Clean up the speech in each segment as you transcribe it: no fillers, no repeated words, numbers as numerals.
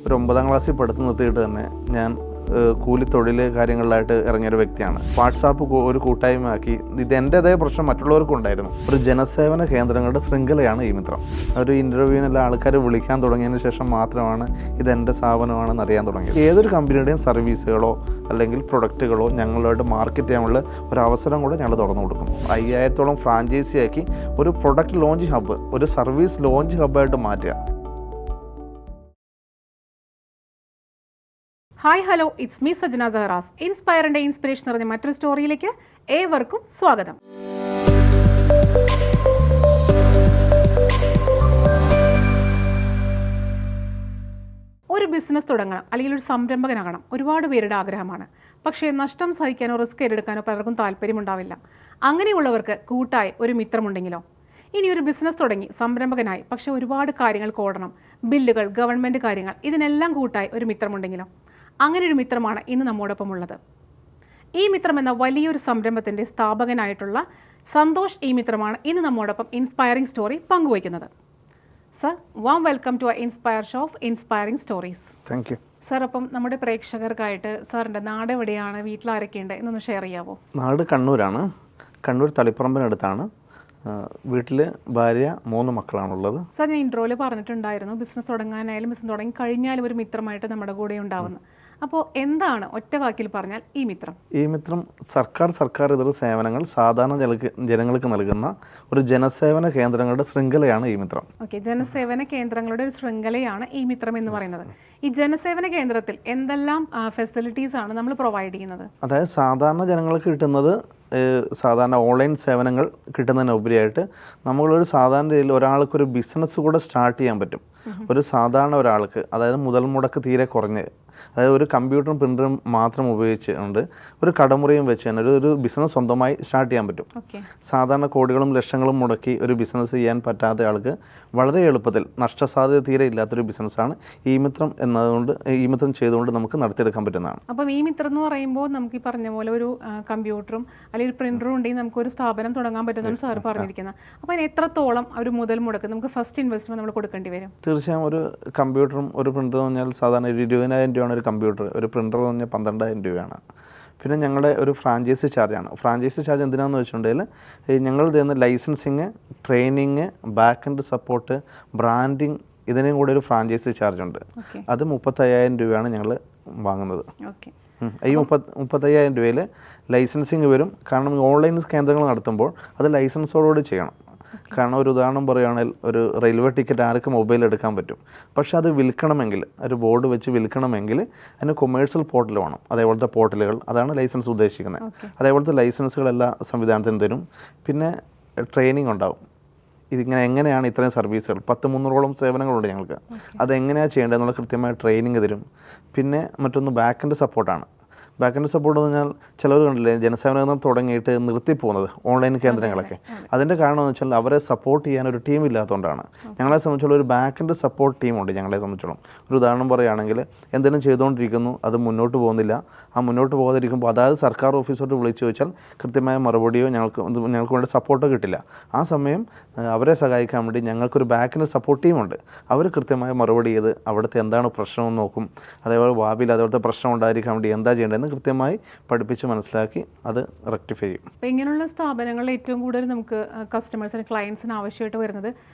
ഒരു 9ാം ക്ലാസ്സിൽ പഠിത്തം നിർത്തിയിട്ട് തന്നെ ഞാൻ കൂലിത്തൊഴിൽ കാര്യങ്ങളിലായിട്ട് ഇറങ്ങിയൊരു വ്യക്തിയാണ്. വാട്സാപ്പ് ഒരു കൂട്ടായ്മയാക്കി ഇത് എൻ്റേതായ പ്രശ്നം മറ്റുള്ളവർക്കും ഉണ്ടായിരുന്നു. ഒരു ജനസേവന കേന്ദ്രങ്ങളുടെ ശൃംഖലയാണ് ഈ മിത്രം. ഒരു ഇൻ്റർവ്യൂവിനെല്ലാം ആൾക്കാർ വിളിക്കാൻ തുടങ്ങിയതിന് ശേഷം മാത്രമാണ് ഇതെൻ്റെ സ്ഥാപനമാണെന്ന് അറിയാൻ തുടങ്ങിയത്. ഏതൊരു കമ്പനിയുടെയും സർവീസുകളോ അല്ലെങ്കിൽ പ്രൊഡക്റ്റുകളോ ഞങ്ങളായിട്ട് മാർക്കറ്റ് ചെയ്യാനുള്ള ഒരു അവസരം കൂടെ ഞങ്ങൾ തുറന്നു കൊടുക്കുന്നു. 5000-ഓളം ഫ്രാഞ്ചൈസിയാക്കി ഒരു പ്രൊഡക്റ്റ് ലോഞ്ച് ഹബ്ബ്, ഒരു സർവീസ് ലോഞ്ച് ഹബ്ബായിട്ട് മാറ്റുക. Hi hello, it's me Sajna Saharas. ഇൻസ്പയറിൻ്റെ ഇൻസ്പിറേഷൻ നിറഞ്ഞ മറ്റൊരു സ്റ്റോറിയിലേക്ക് ഏവർക്കും സ്വാഗതം. ഒരു ബിസിനസ് തുടങ്ങണം അല്ലെങ്കിൽ ഒരു സംരംഭകനാകണം ഒരുപാട് പേരുടെ ആഗ്രഹമാണ്. പക്ഷേ നഷ്ടം സഹിക്കാനോ റിസ്ക് ഏറ്റെടുക്കാനോ പലർക്കും താല്പര്യമുണ്ടാവില്ല. അങ്ങനെയുള്ളവർക്ക് കൂട്ടായി ഒരു മിത്രമുണ്ടെങ്കിലോ? ഇനി ഒരു ബിസിനസ് തുടങ്ങി സംരംഭകനായി, പക്ഷേ ഒരുപാട് കാര്യങ്ങൾ ഓടണം, ബില്ലുകൾ, ഗവൺമെൻറ് കാര്യങ്ങൾ, ഇതിനെല്ലാം കൂട്ടായി ഒരു മിത്രമുണ്ടെങ്കിലോ? അങ്ങനെ ഒരു മിത്രമാണ് ഇന്ന് നമ്മോടൊപ്പം ഉള്ളത്. ഈ മിത്രം എന്ന വലിയൊരു സംരംഭത്തിൻ്റെ സ്ഥാപകനായിട്ടുള്ള സന്തോഷ് ഈ മിത്രമാണ് ഇന്ന് നമ്മോടൊപ്പം ഇൻസ്പയറിംഗ് സ്റ്റോറി പങ്കുവയ്ക്കുന്നത്. Sir, warm welcome to inspire show of inspiring stories. Thank you sir. അപ്പം നമ്മുടെ പ്രേക്ഷകർക്കായിട്ട് സാറിൻ്റെ നാട് എവിടെയാണ്, വീട്ടിലാരൊക്കെയുണ്ട് എന്നൊന്ന് ഷെയർ ചെയ്യാമോ? നാട് കണ്ണൂരാണ്. കണ്ണൂർ തളിപ്പറമ്പിനടുത്താണ്. വീട്ടിൽ ഭാര്യ, 3 മക്കളാണുള്ളത്. സാർ, ഞാൻ ഇൻട്രോയിൽ പറഞ്ഞിട്ടുണ്ടായിരുന്നു ബിസിനസ് തുടങ്ങാനായാലും ബിസിനസ് തുടങ്ങി കഴിഞ്ഞാലും ഒരു മിത്രമായിട്ട് നമ്മുടെ കൂടെ ഉണ്ടാവുന്നത്. അപ്പോൾ എന്താണ് ഒറ്റ വാക്കിൽ പറഞ്ഞാൽ ഈ മിത്രം? ഈ മിത്രം സർക്കാർ ഇതര സേവനങ്ങൾ സാധാരണ ജനങ്ങൾക്ക് നൽകുന്ന ഒരു ജനസേവന കേന്ദ്രങ്ങളുടെ ശൃംഖലയാണ് ഈ മിത്രം. ഓക്കെ, ജനസേവന കേന്ദ്രങ്ങളുടെ ഒരു ശൃംഖലയാണ് ഈ മിത്രം എന്ന് പറയുന്നത്. ഈ ജനസേവന കേന്ദ്രത്തിൽ എന്തെല്ലാം ഫെസിലിറ്റീസ് ആണ് നമ്മൾ പ്രൊവൈഡ് ചെയ്യുന്നത്? അതായത് സാധാരണ ജനങ്ങൾക്ക് കിട്ടുന്നത് സാധാരണ ഓൺലൈൻ സേവനങ്ങൾ കിട്ടുന്നതിനുപരിയായിട്ട് നമ്മളൊരു സാധാരണ രീതിയിൽ ഒരാൾക്കൊരു ബിസിനസ് കൂടെ സ്റ്റാർട്ട് ചെയ്യാൻ പറ്റും. ഒരു സാധാരണ ഒരാൾക്ക്, അതായത് മുതൽ മുടക്ക് തീരെ കുറഞ്ഞ്, അതായത് ഒരു കമ്പ്യൂട്ടറും പ്രിൻ്ററും മാത്രം ഉപയോഗിച്ചുകൊണ്ട് ഒരു കടമുറിയും വെച്ച് തന്നെ ഒരു ബിസിനസ് സ്വന്തമായി സ്റ്റാർട്ട് ചെയ്യാൻ പറ്റും. സാധാരണ കോടികളും ലക്ഷങ്ങളും മുടക്കി ഒരു ബിസിനസ് ചെയ്യാൻ പറ്റാത്ത ആൾക്ക് വളരെ എളുപ്പത്തിൽ, നഷ്ടസാധ്യത തീരെ ഇല്ലാത്തൊരു ബിസിനസ്സാണ് ഈ മിത്രം എന്നതുകൊണ്ട്, ഈ മിത്രം ചെയ്തുകൊണ്ട് നമുക്ക് നടത്തിയെടുക്കാൻ പറ്റുന്നതാണ്. അപ്പം ഈ മിത്രം എന്ന് പറയുമ്പോൾ നമുക്ക് ഈ പറഞ്ഞ പോലെ ഒരു കമ്പ്യൂട്ടറും അല്ലെങ്കിൽ പ്രിൻ്ററും ഉണ്ടെങ്കിൽ നമുക്കൊരു സ്ഥാപനം തുടങ്ങാൻ പറ്റുന്നതാണ് സാർ പറഞ്ഞിരിക്കുന്നത്. അപ്പോൾ അതിന് എത്രത്തോളം ഒരു മുതൽ മുടക്ക് നമുക്ക് ഫസ്റ്റ് ഇൻവെസ്റ്റ്മെൻറ്റ് നമ്മൾ കൊടുക്കേണ്ടി വരും? തീർച്ചയായും ഒരു കമ്പ്യൂട്ടറും ഒരു പ്രിൻ്ററും പറഞ്ഞാൽ സാധാരണ 20,000 രൂപയാണ് ഒരു കമ്പ്യൂട്ടർ. ഒരു പ്രിൻ്റർ എന്ന് പറഞ്ഞാൽ 12,000 രൂപയാണ്. പിന്നെ ഞങ്ങളുടെ ഒരു ഫ്രാഞ്ചൈസി ചാർജാണ്. ഫ്രാഞ്ചൈസി ചാർജ് എന്തിനാണെന്ന് വെച്ചിട്ടുണ്ടെങ്കിൽ ഞങ്ങൾ തരുന്ന licensing, training, back end support, branding, ഇതിനും കൂടെ ഒരു ഫ്രാഞ്ചൈസി ചാർജ് ഉണ്ട്. അത് 35,000 രൂപയാണ് ഞങ്ങൾ വാങ്ങുന്നത്. ഈ 35,000 രൂപയിൽ ലൈസൻസിങ് വരും. കാരണം ഓൺലൈൻ കേന്ദ്രങ്ങൾ നടത്തുമ്പോൾ അത് ലൈസൻസോടുകൂടി ചെയ്യണം. കാരണം ഒരു ഉദാഹരണം പറയുകയാണെങ്കിൽ ഒരു റെയിൽവേ ടിക്കറ്റ് ആർക്ക് മൊബൈൽ എടുക്കാൻ പറ്റും. പക്ഷെ അത് വിൽക്കണമെങ്കിൽ, ഒരു ബോർഡ് വെച്ച് വിൽക്കണമെങ്കിൽ അതിന് കൊമേഴ്സ്യൽ പോർട്ടൽ വേണം. അതേപോലത്തെ പോർട്ടലുകൾ, അതാണ് ലൈസൻസ് ഉദ്ദേശിക്കുന്നത്. അതേപോലത്തെ ലൈസൻസുകളെല്ലാം സംവിധാനത്തിന് തരും. പിന്നെ ട്രെയിനിങ് ഉണ്ടാവും. ഇതിങ്ങനെ എങ്ങനെയാണ് ഇത്രയും സർവീസുകൾ, 10-300ഓളം സേവനങ്ങളുണ്ട് ഞങ്ങൾക്ക്. അതെങ്ങനെയാണ് ചെയ്യേണ്ടതെന്നുള്ള കൃത്യമായ ട്രെയിനിങ് തരും. പിന്നെ മറ്റൊന്ന് ബാക്ക് എൻഡ് സപ്പോർട്ടാണ്. ബാക്ക് എൻഡ് സപ്പോർട്ട് എന്ന് പറഞ്ഞാൽ ചിലർ കണ്ടില്ലേ, ജനസേവന കേന്ദ്രം തുടങ്ങിയിട്ട് നിർത്തിപ്പോകുന്നത് ഓൺലൈൻ കേന്ദ്രങ്ങളൊക്കെ. അതിൻ്റെ കാരണം എന്ന് വെച്ചാൽ അവരെ സപ്പോർട്ട് ചെയ്യാൻ ഒരു ടീം ഇല്ലാത്തതുകൊണ്ടാണ്. ഞങ്ങളെ സംബന്ധിച്ചുള്ള ഒരു ബാക്ക് എൻഡ് സപ്പോർട്ട് ടീമുണ്ട് ഞങ്ങളെ സംബന്ധിച്ചോളം. ഒരു ഉദാഹരണം പറയുകയാണെങ്കിൽ, എന്തെങ്കിലും ചെയ്തുകൊണ്ടിരിക്കുന്നു, അത് മുന്നോട്ട് പോകുന്നില്ല, ആ മുന്നോട്ട് പോകാതിരിക്കുമ്പോൾ അതായത് സർക്കാർ ഓഫീസോട്ട് വിളിച്ചു ചോദിച്ചാൽ കൃത്യമായ മറുപടിയോ ഞങ്ങൾക്ക് വേണ്ട സപ്പോർട്ടോ കിട്ടില്ല. ആ സമയം അവരെ സഹായിക്കാൻ വേണ്ടി ഞങ്ങൾക്കൊരു ബാക്ക് എൻഡ് സപ്പോർട്ട് ടീമുണ്ട്. അവർ കൃത്യമായ മറുപടി ചെയ്ത് അവിടുത്തെ എന്താണ് പ്രശ്നമെന്ന് നോക്കും. അതേപോലെ ഭാവിയിൽ അതേപോലത്തെ പ്രശ്നം ഉണ്ടായിരിക്കാൻ വേണ്ടി എന്താ ചെയ്യേണ്ടതെന്ന് കൃത്യമായി പഠിപ്പിച്ച് മനസ്സിലാക്കി അത് റെക്ടിഫൈ ചെയ്യും. അപ്പോൾ ഇങ്ങനെയുള്ള സ്ഥാപനങ്ങളിൽ ഏറ്റവും കൂടുതൽ നമുക്ക് കസ്റ്റമേഴ്സിന്, ക്ലയൻസിന് ആവശ്യമായിട്ട് വരുന്നത്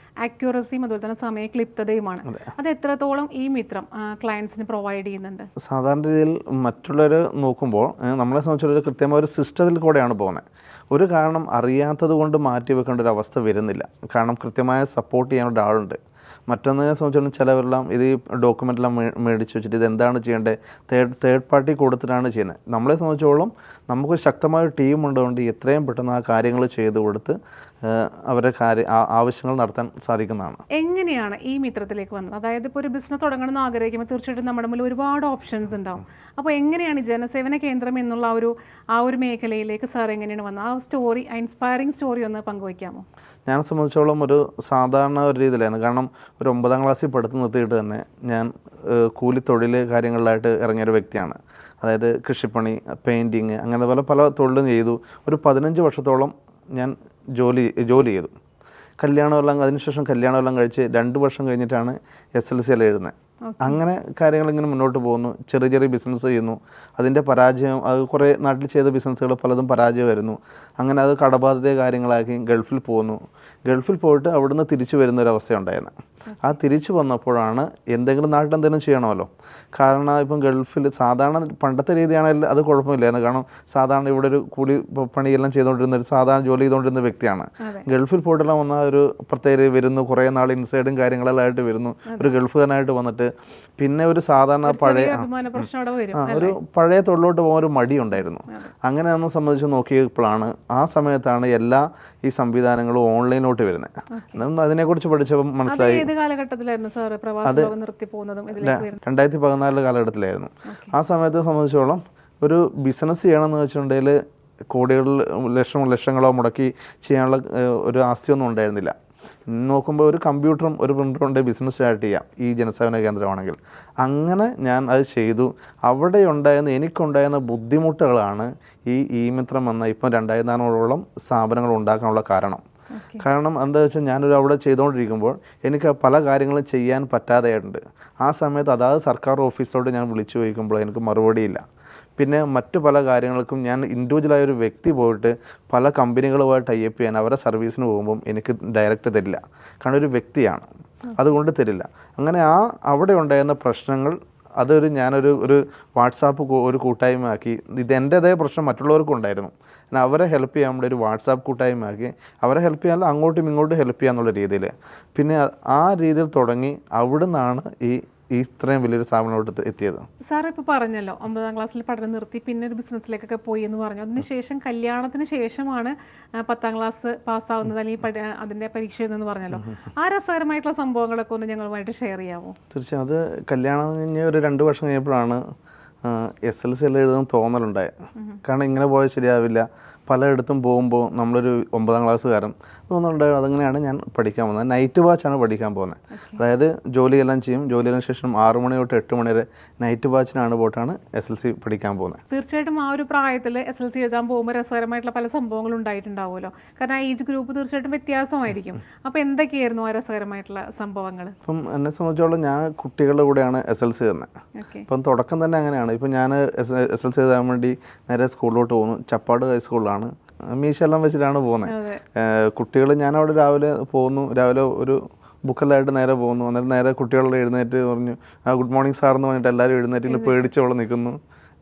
ആക്യുറസിയും അതുപോലെ തന്നെ സമയ ക്ലിപ്തതയുമാണ്. അത് എത്രത്തോളം ഈ മിത്രം ക്ലയൻസിന് പ്രൊവൈഡ് ചെയ്യുന്നുണ്ട്? സാധാരണ രീതിയിൽ മറ്റുള്ളവർ നോക്കുമ്പോൾ നമ്മളെ സംബന്ധിച്ചുള്ള കൃത്യമായ ഒരു സിസ്റ്റത്തിൽ കൂടെയാണ് പോകുന്നത്. ഒരു കാരണം അറിയാത്തത് കൊണ്ട് മാറ്റി വെക്കേണ്ട ഒരു അവസ്ഥ വരുന്നില്ല. കാരണം കൃത്യമായ സപ്പോർട്ട് ചെയ്യാനുള്ള ആളുണ്ട്. മറ്റൊന്നിനെ സംബന്ധിച്ചിടത്തോളം ചിലവരെല്ലാം ഇത് ഡോക്യുമെൻ്റെല്ലാം മേടിച്ച് വെച്ചിട്ട് ഇതെന്താണ് ചെയ്യേണ്ടത് തേർഡ് പാർട്ടി കൊടുത്തിട്ടാണ് ചെയ്യുന്നത്. നമ്മളെ സംബന്ധിച്ചോളം നമുക്കൊരു ശക്തമായ ടീം ഉള്ളതുകൊണ്ട് എത്രയും പെട്ടെന്ന് ആ കാര്യങ്ങൾ ചെയ്ത് കൊടുത്ത് അവരുടെ ആവശ്യങ്ങൾ നടത്താൻ സാധിക്കുന്നതാണ്. എങ്ങനെയാണ് ഈ മിത്രത്തിലേക്ക് വന്നത്? അതായത് ഇപ്പോൾ ഒരു ബിസിനസ് തുടങ്ങണമെന്ന് ആഗ്രഹിക്കുമ്പോൾ തീർച്ചയായിട്ടും നമ്മുടെ മുന്നിൽ ഒരുപാട് ഓപ്ഷൻസ് ഉണ്ടാവും. അപ്പോൾ എങ്ങനെയാണ് ജനസേവന കേന്ദ്രം എന്നുള്ള ആ ഒരു മേഖലയിലേക്ക് സാർ എങ്ങനെയാണ് വന്നത്? ആ സ്റ്റോറി, ഇൻസ്പയറിംഗ് സ്റ്റോറി ഒന്ന് പങ്കുവയ്ക്കാമോ? ഞാൻ സംബന്ധിച്ചോളം ഒരു സാധാരണ ഒരു രീതിയിലായിരുന്നു. കാരണം ഒരു 9ാം ക്ലാസ്സിൽ പഠിത്തം നിർത്തിയിട്ട് തന്നെ ഞാൻ കൂലിത്തൊഴിൽ കാര്യങ്ങളിലായിട്ട് ഇറങ്ങിയൊരു വ്യക്തിയാണ്. അതായത് കൃഷിപ്പണി, പെയിൻറ്റിങ്, അങ്ങനെ പല തൊഴിലും ചെയ്തു. ഒരു 15 വർഷത്തോളം ഞാൻ ജോലി ചെയ്തു. കല്യാണമെല്ലാം അതിനുശേഷം കല്യാണമെല്ലാം കഴിച്ച് 2 വർഷം കഴിഞ്ഞിട്ടാണ് SLC എഴുതുന്നത്. അങ്ങനെ കാര്യങ്ങൾ ഇങ്ങനെ മുന്നോട്ട് പോകുന്നു. ചെറിയ ചെറിയ ബിസിനസ് ചെയ്യുന്നു. അതിൻ്റെ പരാജയം, അത് കുറേ നാട്ടിൽ ചെയ്ത ബിസിനസ്സുകൾ പലതും പരാജയമായിരുന്നു. അങ്ങനെ അത് കടബാധ്യത കാര്യങ്ങളാക്കി ഗൾഫിൽ പോകുന്നു. ഗൾഫിൽ പോയിട്ട് അവിടുന്ന് തിരിച്ചു വരുന്നൊരവസ്ഥയുണ്ടായിരുന്നു. ആ തിരിച്ചു വന്നപ്പോഴാണ് എന്തെങ്കിലും നാട്ടിൽ എന്തെങ്കിലും ചെയ്യണമല്ലോ. കാരണം ഇപ്പം ഗൾഫിൽ സാധാരണ പണ്ടത്തെ രീതിയാണെങ്കിൽ അത് കുഴപ്പമില്ലായിരുന്നു. കാരണം സാധാരണ ഇവിടെ ഒരു കൂലി പണിയെല്ലാം ചെയ്തുകൊണ്ടിരുന്ന ഒരു സാധാരണ ജോലി ചെയ്തുകൊണ്ടിരുന്ന വ്യക്തിയാണ്. ഗൾഫിൽ പോയിട്ടെല്ലാം വന്ന ഒരു പ്രത്യേക വരുന്നു, കുറേ നാൾ ഇൻസൈഡും കാര്യങ്ങളെല്ലാം ആയിട്ട് വരുന്നു, ഒരു ഗൾഫുകാരനായിട്ട് വന്നിട്ട് പിന്നെ ഒരു സാധാരണ ഒരു പഴയ തൊഴിലോട്ട് പോകാൻ ഒരു മടിയുണ്ടായിരുന്നു. അങ്ങനെ ഒന്ന് സംബന്ധിച്ച് നോക്കിയപ്പോഴാണ് ആ സമയത്താണ് എല്ലാ ഈ സംവിധാനങ്ങളും ഓൺലൈനോട്ട് വരുന്നത്. എന്നാലും അതിനെക്കുറിച്ച് പഠിച്ചപ്പോൾ മനസ്സിലായി. 2014 കാലഘട്ടത്തിലായിരുന്നു. ആ സമയത്തെ സംബന്ധിച്ചോളം ഒരു ബിസിനസ് ചെയ്യണമെന്ന് വെച്ചിട്ടുണ്ടെങ്കിൽ കോടികളിൽ ലക്ഷങ്ങളോ മുടക്കി ചെയ്യാനുള്ള ഒരു ആസ്തിയൊന്നും ഉണ്ടായിരുന്നില്ല. നോക്കുമ്പോൾ ഒരു കമ്പ്യൂട്ടറും ഒരു പ്രിൻ്ററും കൊണ്ട് ബിസിനസ് സ്റ്റാർട്ട് ചെയ്യാം ഈ ജനസേവന കേന്ദ്രമാണെങ്കിൽ. അങ്ങനെ ഞാൻ അത് ചെയ്തു. അവിടെ എനിക്കുണ്ടായിരുന്ന ബുദ്ധിമുട്ടുകളാണ് ഈ മിത്രം എന്ന ഇപ്പം 2400ഓളം സ്ഥാപനങ്ങൾ ഉണ്ടാക്കാനുള്ള കാരണം. കാരണം എന്താ വെച്ചാൽ ഞാനൊരു അവിടെ ചെയ്തുകൊണ്ടിരിക്കുമ്പോൾ എനിക്ക് പല കാര്യങ്ങളും ചെയ്യാൻ പറ്റാതെയായിട്ടുണ്ട്. ആ സമയത്ത് അതായത് സർക്കാർ ഓഫീസോട് ഞാൻ വിളിച്ചു ചോദിക്കുമ്പോൾ എനിക്ക് മറുപടിയില്ല. പിന്നെ മറ്റു പല കാര്യങ്ങൾക്കും ഞാൻ ഇൻഡിവിജ്വലായൊരു വ്യക്തി പോയിട്ട് പല കമ്പനികളുമായി ടൈപ്പ് ചെയ്യാൻ അവരുടെ സർവീസിന് പോകുമ്പം എനിക്ക് ഡയറക്റ്റ് തരില്ല. കാരണം ഒരു വ്യക്തിയാണ്, അതുകൊണ്ട് തരില്ല. അങ്ങനെ അവിടെ ഉണ്ടായിരുന്ന പ്രശ്നങ്ങൾ ഞാനൊരു വാട്സാപ്പ് ഒരു കൂട്ടായ്മയാക്കി. ഇത് എൻ്റേതായ പ്രശ്നം മറ്റുള്ളവർക്കും ഉണ്ടായിരുന്നു. ഞാൻ അവരെ ഹെൽപ്പ് ചെയ്യാൻ വേണ്ടി ഒരു വാട്സാപ്പ് കൂട്ടായ്മയാക്കി. അവരെ ഹെൽപ്പ് ചെയ്യാൻ അങ്ങോട്ടും ഇങ്ങോട്ടും ഹെൽപ്പ് ചെയ്യാന്നുള്ള രീതിയിൽ പിന്നെ ആ രീതിയിൽ തുടങ്ങി. അവിടെ നിന്നാണ് ഇത്രയും വലിയൊരു സ്ഥാപനത്തോട്ട് എത്തിയത്. സാർ ഇപ്പോൾ പറഞ്ഞല്ലോ 9ാം ക്ലാസ്സിൽ പഠനം നിർത്തി പിന്നെ ഒരു ബിസിനസ്സിലേക്കൊക്കെ പോയി എന്ന് പറഞ്ഞു. അതിനുശേഷം കല്യാണത്തിന് ശേഷമാണ് 10ാം ക്ലാസ് പാസ്സാവുന്നത് അല്ലെങ്കിൽ അതിൻ്റെ പരീക്ഷ എഴുതുന്നത് പറഞ്ഞല്ലോ. ആ രസകരമായിട്ടുള്ള സംഭവങ്ങളൊക്കെ ഒന്ന് ഞങ്ങളുമായിട്ട് ഷെയർ ചെയ്യാമോ? തീർച്ചയായും. അത് കല്യാണം കഴിഞ്ഞ് ഒരു 2 വർഷം കഴിഞ്ഞപ്പോഴാണ് SLC എല്ലാം എഴുതാൻ തോന്നലുണ്ടായത്. കാരണം ഇങ്ങനെ പോയാൽ ശരിയാവില്ല. പലയിടത്തും പോകുമ്പോൾ നമ്മളൊരു 9ാം ക്ലാസ്സുകാരൻ തോന്നുന്നുണ്ടായിരുന്നു. അതങ്ങനെയാണ് ഞാൻ പഠിക്കാൻ പോകുന്നത്. നൈറ്റ് വാച്ചാണ് പഠിക്കാൻ പോകുന്നത്. അതായത് ജോലിയെല്ലാം ചെയ്യും. ജോലിയെല്ലാം ശേഷം 6 മണി തൊട്ട് 8 മണി വരെ നൈറ്റ് വാച്ചിനാണ് പോയിട്ടാണ് SLC പഠിക്കാൻ പോകുന്നത്. തീർച്ചയായിട്ടും ആ ഒരു പ്രായത്തിൽ SLC എഴുതാൻ പോകുമ്പോൾ രസകരമായിട്ടുള്ള പല സംഭവങ്ങളും ഉണ്ടായിട്ടുണ്ടാവുമല്ലോ. കാരണം ഏജ് ഗ്രൂപ്പ് തീർച്ചയായിട്ടും വ്യത്യാസമായിരിക്കും. അപ്പോൾ എന്തൊക്കെയായിരുന്നു ആ രസകരമായിട്ടുള്ള സംഭവങ്ങൾ? ഇപ്പം എന്നെ സംബന്ധിച്ചോളം ഞാൻ കുട്ടികളുടെ കൂടെയാണ് SLC തന്നെ. ഇപ്പം തുടക്കം തന്നെ അങ്ങനെയാണ്. ഇപ്പം ഞാൻ SLC എഴുതാൻ വേണ്ടി നേരെ സ്കൂളിലോട്ട് പോകുന്നു. ചപ്പാട് ഹൈസ്കൂളിലാണ്. മീശെല്ലാം വെച്ചിട്ടാണ് പോകുന്നത്. കുട്ടികൾ ഞാനവിടെ രാവിലെ പോകുന്നു. രാവിലെ ഒരു ബുക്കെല്ലായിട്ട് നേരെ പോകുന്നു. അന്നേരം നേരെ കുട്ടികളുടെ എഴുന്നേറ്റ് പറഞ്ഞു ഗുഡ് മോർണിംഗ് സാർ എന്ന് പറഞ്ഞിട്ട് എല്ലാവരും എഴുന്നേറ്റ് പേടിച്ചോടെ നിൽക്കുന്നു.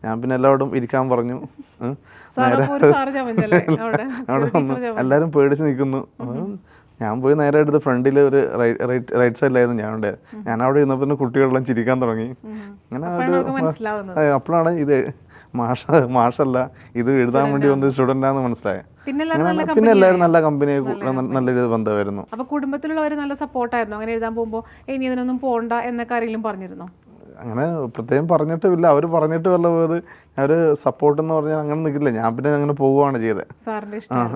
ഞാൻ പിന്നെ എല്ലാവരോടും ഇരിക്കാൻ പറഞ്ഞു. നേരെ അവിടെ വന്നു. എല്ലാവരും പേടിച്ച് നിൽക്കുന്നു. ഞാൻ പോയി നേരെ എടുത്ത് ഫ്രണ്ടിൽ ഒരു റൈറ്റ് സൈഡിലായിരുന്നു ഞാൻ അവിടെ ഇരുന്നപ്പോൾ കുട്ടികളെല്ലാം ചിരിക്കാൻ തുടങ്ങി. അങ്ങനെ അപ്പോഴാണ് ഇത് മാഷല്ല, ഇത് എഴുതാൻ വേണ്ടി വന്ന സ്റ്റുഡൻ്റാന്ന് മനസ്സിലായത്. പിന്നെ എല്ലാവരും നല്ല കമ്പനി, നല്ലൊരു ബന്ധമായിരുന്നു. അപ്പോൾ കുടുംബത്തിലുള്ളവർ നല്ല സപ്പോർട്ടായിരുന്നു അങ്ങനെ എഴുതാൻ പോകുമ്പോൾ? ഇനി ഇതിനൊന്നും പോകണ്ട എന്നൊക്കെ ആരെങ്കിലും പറഞ്ഞിരുന്നോ? അങ്ങനെ പ്രത്യേകം പറഞ്ഞിട്ടുമില്ല. അവർ പറഞ്ഞിട്ട് വല്ല പോയത് അവർ സപ്പോർട്ട് എന്ന് പറഞ്ഞാൽ അങ്ങനെ നിൽക്കില്ല. ഞാൻ പിന്നെ അങ്ങനെ പോവുകയാണ് ചെയ്തത്.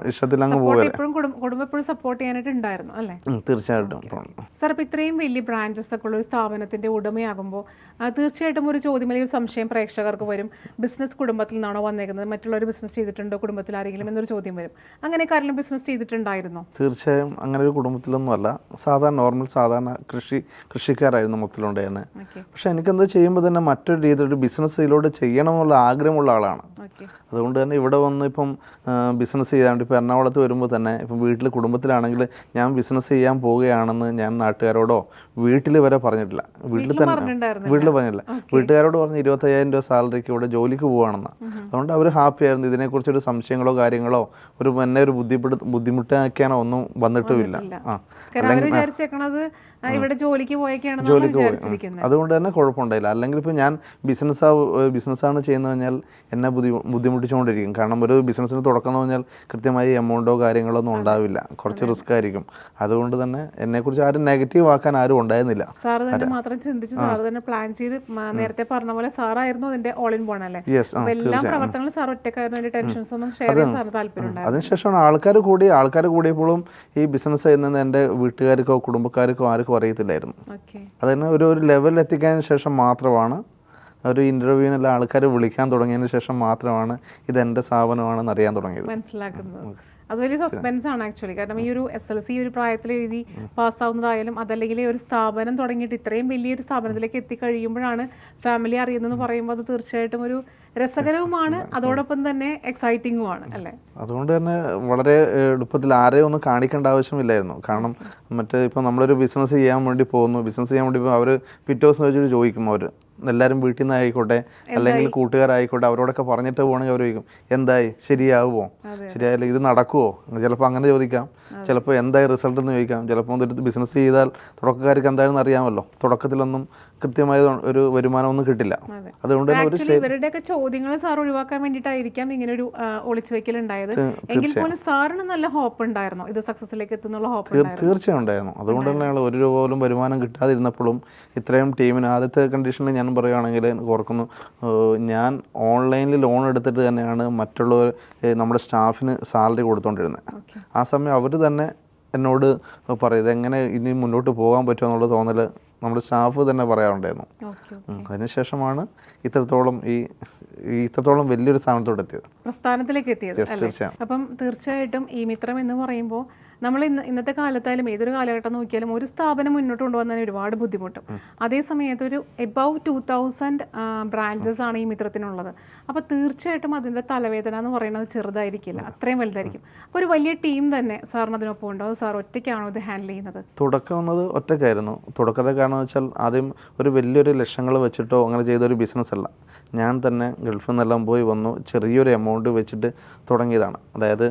ഇഷ്ടത്തിൽ അങ്ങ് പോകല്ലേ. കുടുംബം എപ്പോഴും സപ്പോർട്ട് ചെയ്യാനായിട്ട് ഉണ്ടായിരുന്നു അല്ലേ? തീർച്ചയായിട്ടും. സാർ, ഇപ്പോൾ ഇത്രയും വലിയ ബ്രാഞ്ചസ് ഒക്കെ ഉള്ള ഒരു സ്ഥാപനത്തിന്റെ ഉടമയാകുമ്പോൾ തീർച്ചയായിട്ടും ഒരു ചോദ്യം അല്ലെങ്കിൽ ഒരു സംശയം പ്രേക്ഷകർക്ക് വരും. ബിസിനസ് കുടുംബത്തിൽ നിന്നാണോ വന്നേക്കുന്നത്? മറ്റുള്ളവർ ബിസിനസ് ചെയ്തിട്ടുണ്ടോ കുടുംബത്തിൽ ആരെങ്കിലും എന്നൊരു ചോദ്യം വരും. അങ്ങനെയൊക്കെ ആരെങ്കിലും ബിസിനസ് ചെയ്തിട്ടുണ്ടായിരുന്നോ? തീർച്ചയായും അങ്ങനെ ഒരു കുടുംബത്തിലൊന്നും അല്ല. സാധാരണ കൃഷിക്കാരായിരുന്നു മൊത്തത്തിലുണ്ടായിരുന്നത്. പക്ഷെ എനിക്കെന്താ ചെയ്യുമ്പോൾ തന്നെ മറ്റൊരു രീതിയിൽ ഒരു ബിസിനസ്സിലോട്ട് ചെയ്യണമെന്നുള്ള ആഗ്രഹമുള്ള ആളാണ്. അതുകൊണ്ട് തന്നെ ഇവിടെ വന്ന് ഇപ്പം ബിസിനസ് ചെയ്യാണ്ട് ഇപ്പോൾ എറണാകുളത്ത് വരുമ്പോൾ തന്നെ ഇപ്പം വീട്ടിൽ കുടുംബത്തിലാണെങ്കിൽ ഞാൻ ബിസിനസ് ചെയ്യാൻ പോവുകയാണെന്ന് ഞാൻ നാട്ടുകാരോടോ വീട്ടിൽ വരെ പറഞ്ഞിട്ടില്ല. വീട്ടിൽ പറഞ്ഞില്ല. വീട്ടുകാരോട് പറഞ്ഞ് 25,000 രൂപ സാലറിക്ക് ഇവിടെ ജോലിക്ക് പോവുകയാണെന്ന്. അതുകൊണ്ട് അവർ ഹാപ്പി ആയിരുന്നു. ഇതിനെക്കുറിച്ചൊരു സംശയങ്ങളോ കാര്യങ്ങളോ എന്നെ ഒരു ബുദ്ധിമുട്ടാക്കിയാണോ ഒന്നും വന്നിട്ടുമില്ല. അതുകൊണ്ട് തന്നെ കുഴപ്പമുണ്ടായില്ല. അല്ലെങ്കിൽ ഇപ്പോൾ ഞാൻ ബിസിനസ്സാണ് ചെയ്യുന്നത് കഴിഞ്ഞാൽ എന്നെ ബുദ്ധിമുട്ടിച്ചുകൊണ്ടിരിക്കും. കാരണം ഒരു ബിസിനസ്സിന് തുടക്കം എന്ന് പറഞ്ഞാൽ കൃത്യമായി എമൗണ്ടോ കാര്യങ്ങളൊന്നും ഉണ്ടാവില്ല. കുറച്ച് റിസ്ക് ആയിരിക്കും. അതുകൊണ്ട് തന്നെ എന്നെക്കുറിച്ച് ആരും നെഗറ്റീവ് ആക്കാൻ ആരും ഉണ്ടായിരുന്നില്ല. സാർ തന്നെ മാത്രം ചിന്തിച്ച് സാർ തന്നെ പ്ലാൻ ചെയ്ത് നേരത്തെ പറഞ്ഞ പോലെ സാറായിരുന്നു അതിന്റെ ഓൾ ഇൻ വൺ അല്ലേ? എല്ലാ പ്രവർത്തനങ്ങളും സാർ ഒറ്റക്കായിരുന്നു. ടെൻഷൻസ് ഒന്നും ഷെയർ ചെയ്യാൻ സാർ താല്പര്യം. അതിനുശേഷമാണ് ആൾക്കാർ കൂടിയപ്പോഴും ഈ ബിസിനസ് ചെയ്യുന്നത് എൻ്റെ വീട്ടുകാർക്കോ കുടുംബക്കാർക്കോ ആർക്കും അറിയത്തില്ലായിരുന്നു. അതിന് ഒരു ലെവലിൽ എത്തിക്കാതിന് ശേഷം മാത്രമാണ്, ഒരു ഇൻ്റർവ്യൂവിനെല്ലാം ആൾക്കാർ വിളിക്കാൻ തുടങ്ങിയതിന് ശേഷം മാത്രമാണ് ഇതെൻ്റെ സ്ഥാപനമാണെന്ന് അറിയാൻ തുടങ്ങിയത്. മനസ്സിലാക്കുന്നത്. അത് വലിയ സസ്പെൻസ് ആണ് ആക്ച്വലി. കാരണം ഈ ഒരു SLC ഒരു പ്രായത്തിൽ എഴുതി പാസ്സാവുന്നതായാലും അതല്ലെങ്കിൽ ഒരു സ്ഥാപനം തുടങ്ങിയിട്ട് ഇത്രയും വലിയൊരു സ്ഥാപനത്തിലേക്ക് എത്തിക്കഴിയുമ്പോഴാണ് ഫാമിലി അറിയുന്നതെന്ന് പറയുമ്പോൾ അത് തീർച്ചയായിട്ടും ഒരു രസകരവുമാണ്, അതോടൊപ്പം തന്നെ എക്സൈറ്റിങ്ങുമാണ് അല്ലേ? അതുകൊണ്ട് തന്നെ വളരെ എളുപ്പത്തിൽ ആരെയും ഒന്നും കാണിക്കേണ്ട ആവശ്യമില്ലായിരുന്നു. കാരണം ഇപ്പം നമ്മളൊരു ബിസിനസ് ചെയ്യാൻ വേണ്ടി പോകുന്നു, ബിസിനസ് ചെയ്യാൻ വേണ്ടി അവർ പിറ്റേ ദിവസം വെച്ചിട്ട് ചോദിക്കും, അവർ എല്ലാവരും വീട്ടിൽ നിന്ന് ആയിക്കോട്ടെ അല്ലെങ്കിൽ കൂട്ടുകാരായിക്കോട്ടെ അവരോടൊക്കെ പറഞ്ഞിട്ട് പോകണമെങ്കിൽ അവർ ചോദിക്കും എന്തായി, ശരിയാവുമോ, ശരിയായില്ല ഇത് നടക്കുമോ, ചിലപ്പോൾ അങ്ങനെ ചോദിക്കാം, ചിലപ്പോൾ എന്തായി റിസൾട്ട് എന്ന് ചോദിക്കാം, ചിലപ്പോൾ ഒരു ബിസിനസ് ചെയ്താൽ തുടക്കക്കാർക്ക് എന്താണെന്ന് അറിയാമല്ലോ, തുടക്കത്തിലൊന്നും കൃത്യമായ ഒരു വരുമാനമൊന്നും കിട്ടില്ല. അതുകൊണ്ട് തന്നെ ഇവരുടെയൊക്കെ ചോദ്യങ്ങൾ സാർ ഒഴിവാക്കാൻ വേണ്ടിയിട്ടായിരിക്കാം ഇങ്ങനെ ഒരു ഒളിച്ചു വെക്കൽ ഉണ്ടായത്. എങ്കിൽ പോലും സാറിന് നല്ല ഹോപ്പ് ഉണ്ടായിരുന്നു ഇത് സക്സസിലേക്ക് എത്തുന്നുള്ള ഹോപ്പ്? തീർച്ചയായും ഉണ്ടായിരുന്നു. അതുകൊണ്ട് തന്നെയാണ് ഒരു രൂപ പോലും വരുമാനം കിട്ടാതിരുന്നപ്പോഴും ഇത്രയും ടീമിന് ആദ്യത്തെ കണ്ടീഷനിൽ ഞാൻ പറയുകയാണെങ്കിൽ എനിക്ക് ഓർക്കുന്നു, ഞാൻ ഓൺലൈനിൽ ലോൺ എടുത്തിട്ട് തന്നെയാണ് മറ്റുള്ളവർ നമ്മുടെ സ്റ്റാഫിന് സാലറി കൊടുത്തുകൊണ്ടിരുന്നത്. ആ സമയം അവർ തന്നെ എന്നോട് പറയും ഇതെങ്ങനെ ഇനി മുന്നോട്ട് പോകാൻ പറ്റുമോ എന്നുള്ള തോന്നൽ നമ്മുടെ സ്റ്റാഫ് തന്നെ പറയാറുണ്ടായിരുന്നു. അതിനുശേഷമാണ് ഇത്രത്തോളം വലിയൊരു പ്രസ്ഥാനത്തിലേക്ക് എത്തിയത്. അപ്പം തീർച്ചയായിട്ടും ഈ മിത്രം എന്ന് പറയുമ്പോൾ നമ്മൾ ഇന്നത്തെ കാലത്തായാലും ഏതൊരു കാലഘട്ടം നോക്കിയാലും ഒരു സ്ഥാപനം മുന്നോട്ട് കൊണ്ടുപോകുന്നതിന് ഒരുപാട് ബുദ്ധിമുട്ടും. അതേ സമയത്ത് ഒരു എബവ് 2000 ബ്രാഞ്ചസ് ആണ് ഈ മിത്രത്തിനുള്ളത്. അപ്പോൾ തീർച്ചയായിട്ടും അതിൻ്റെ തലവേദന എന്ന് പറയുന്നത് ചെറുതായിരിക്കില്ല, അത്രയും വലുതായിരിക്കും. അപ്പോൾ ഒരു വലിയ ടീം തന്നെ സാറിന് അതിനൊപ്പം ഉണ്ടോ, സാർ ഒറ്റയ്ക്കാണോ ഇത് ഹാൻഡിൽ ചെയ്യുന്നത്? തുടക്കം വന്നത് ഒറ്റയ്ക്കായിരുന്നു. തുടക്കത്തെ കാരണം വെച്ചാൽ ആദ്യം ഒരു വലിയൊരു ലക്ഷങ്ങൾ വെച്ചിട്ടോ അങ്ങനെ ചെയ്തൊരു ബിസിനസ് അല്ല. ഞാൻ തന്നെ ഗൾഫിൽ നിന്നെല്ലാം പോയി വന്നു ചെറിയൊരു എമൗണ്ട് വെച്ചിട്ട് തുടങ്ങിയതാണ്. അതായത്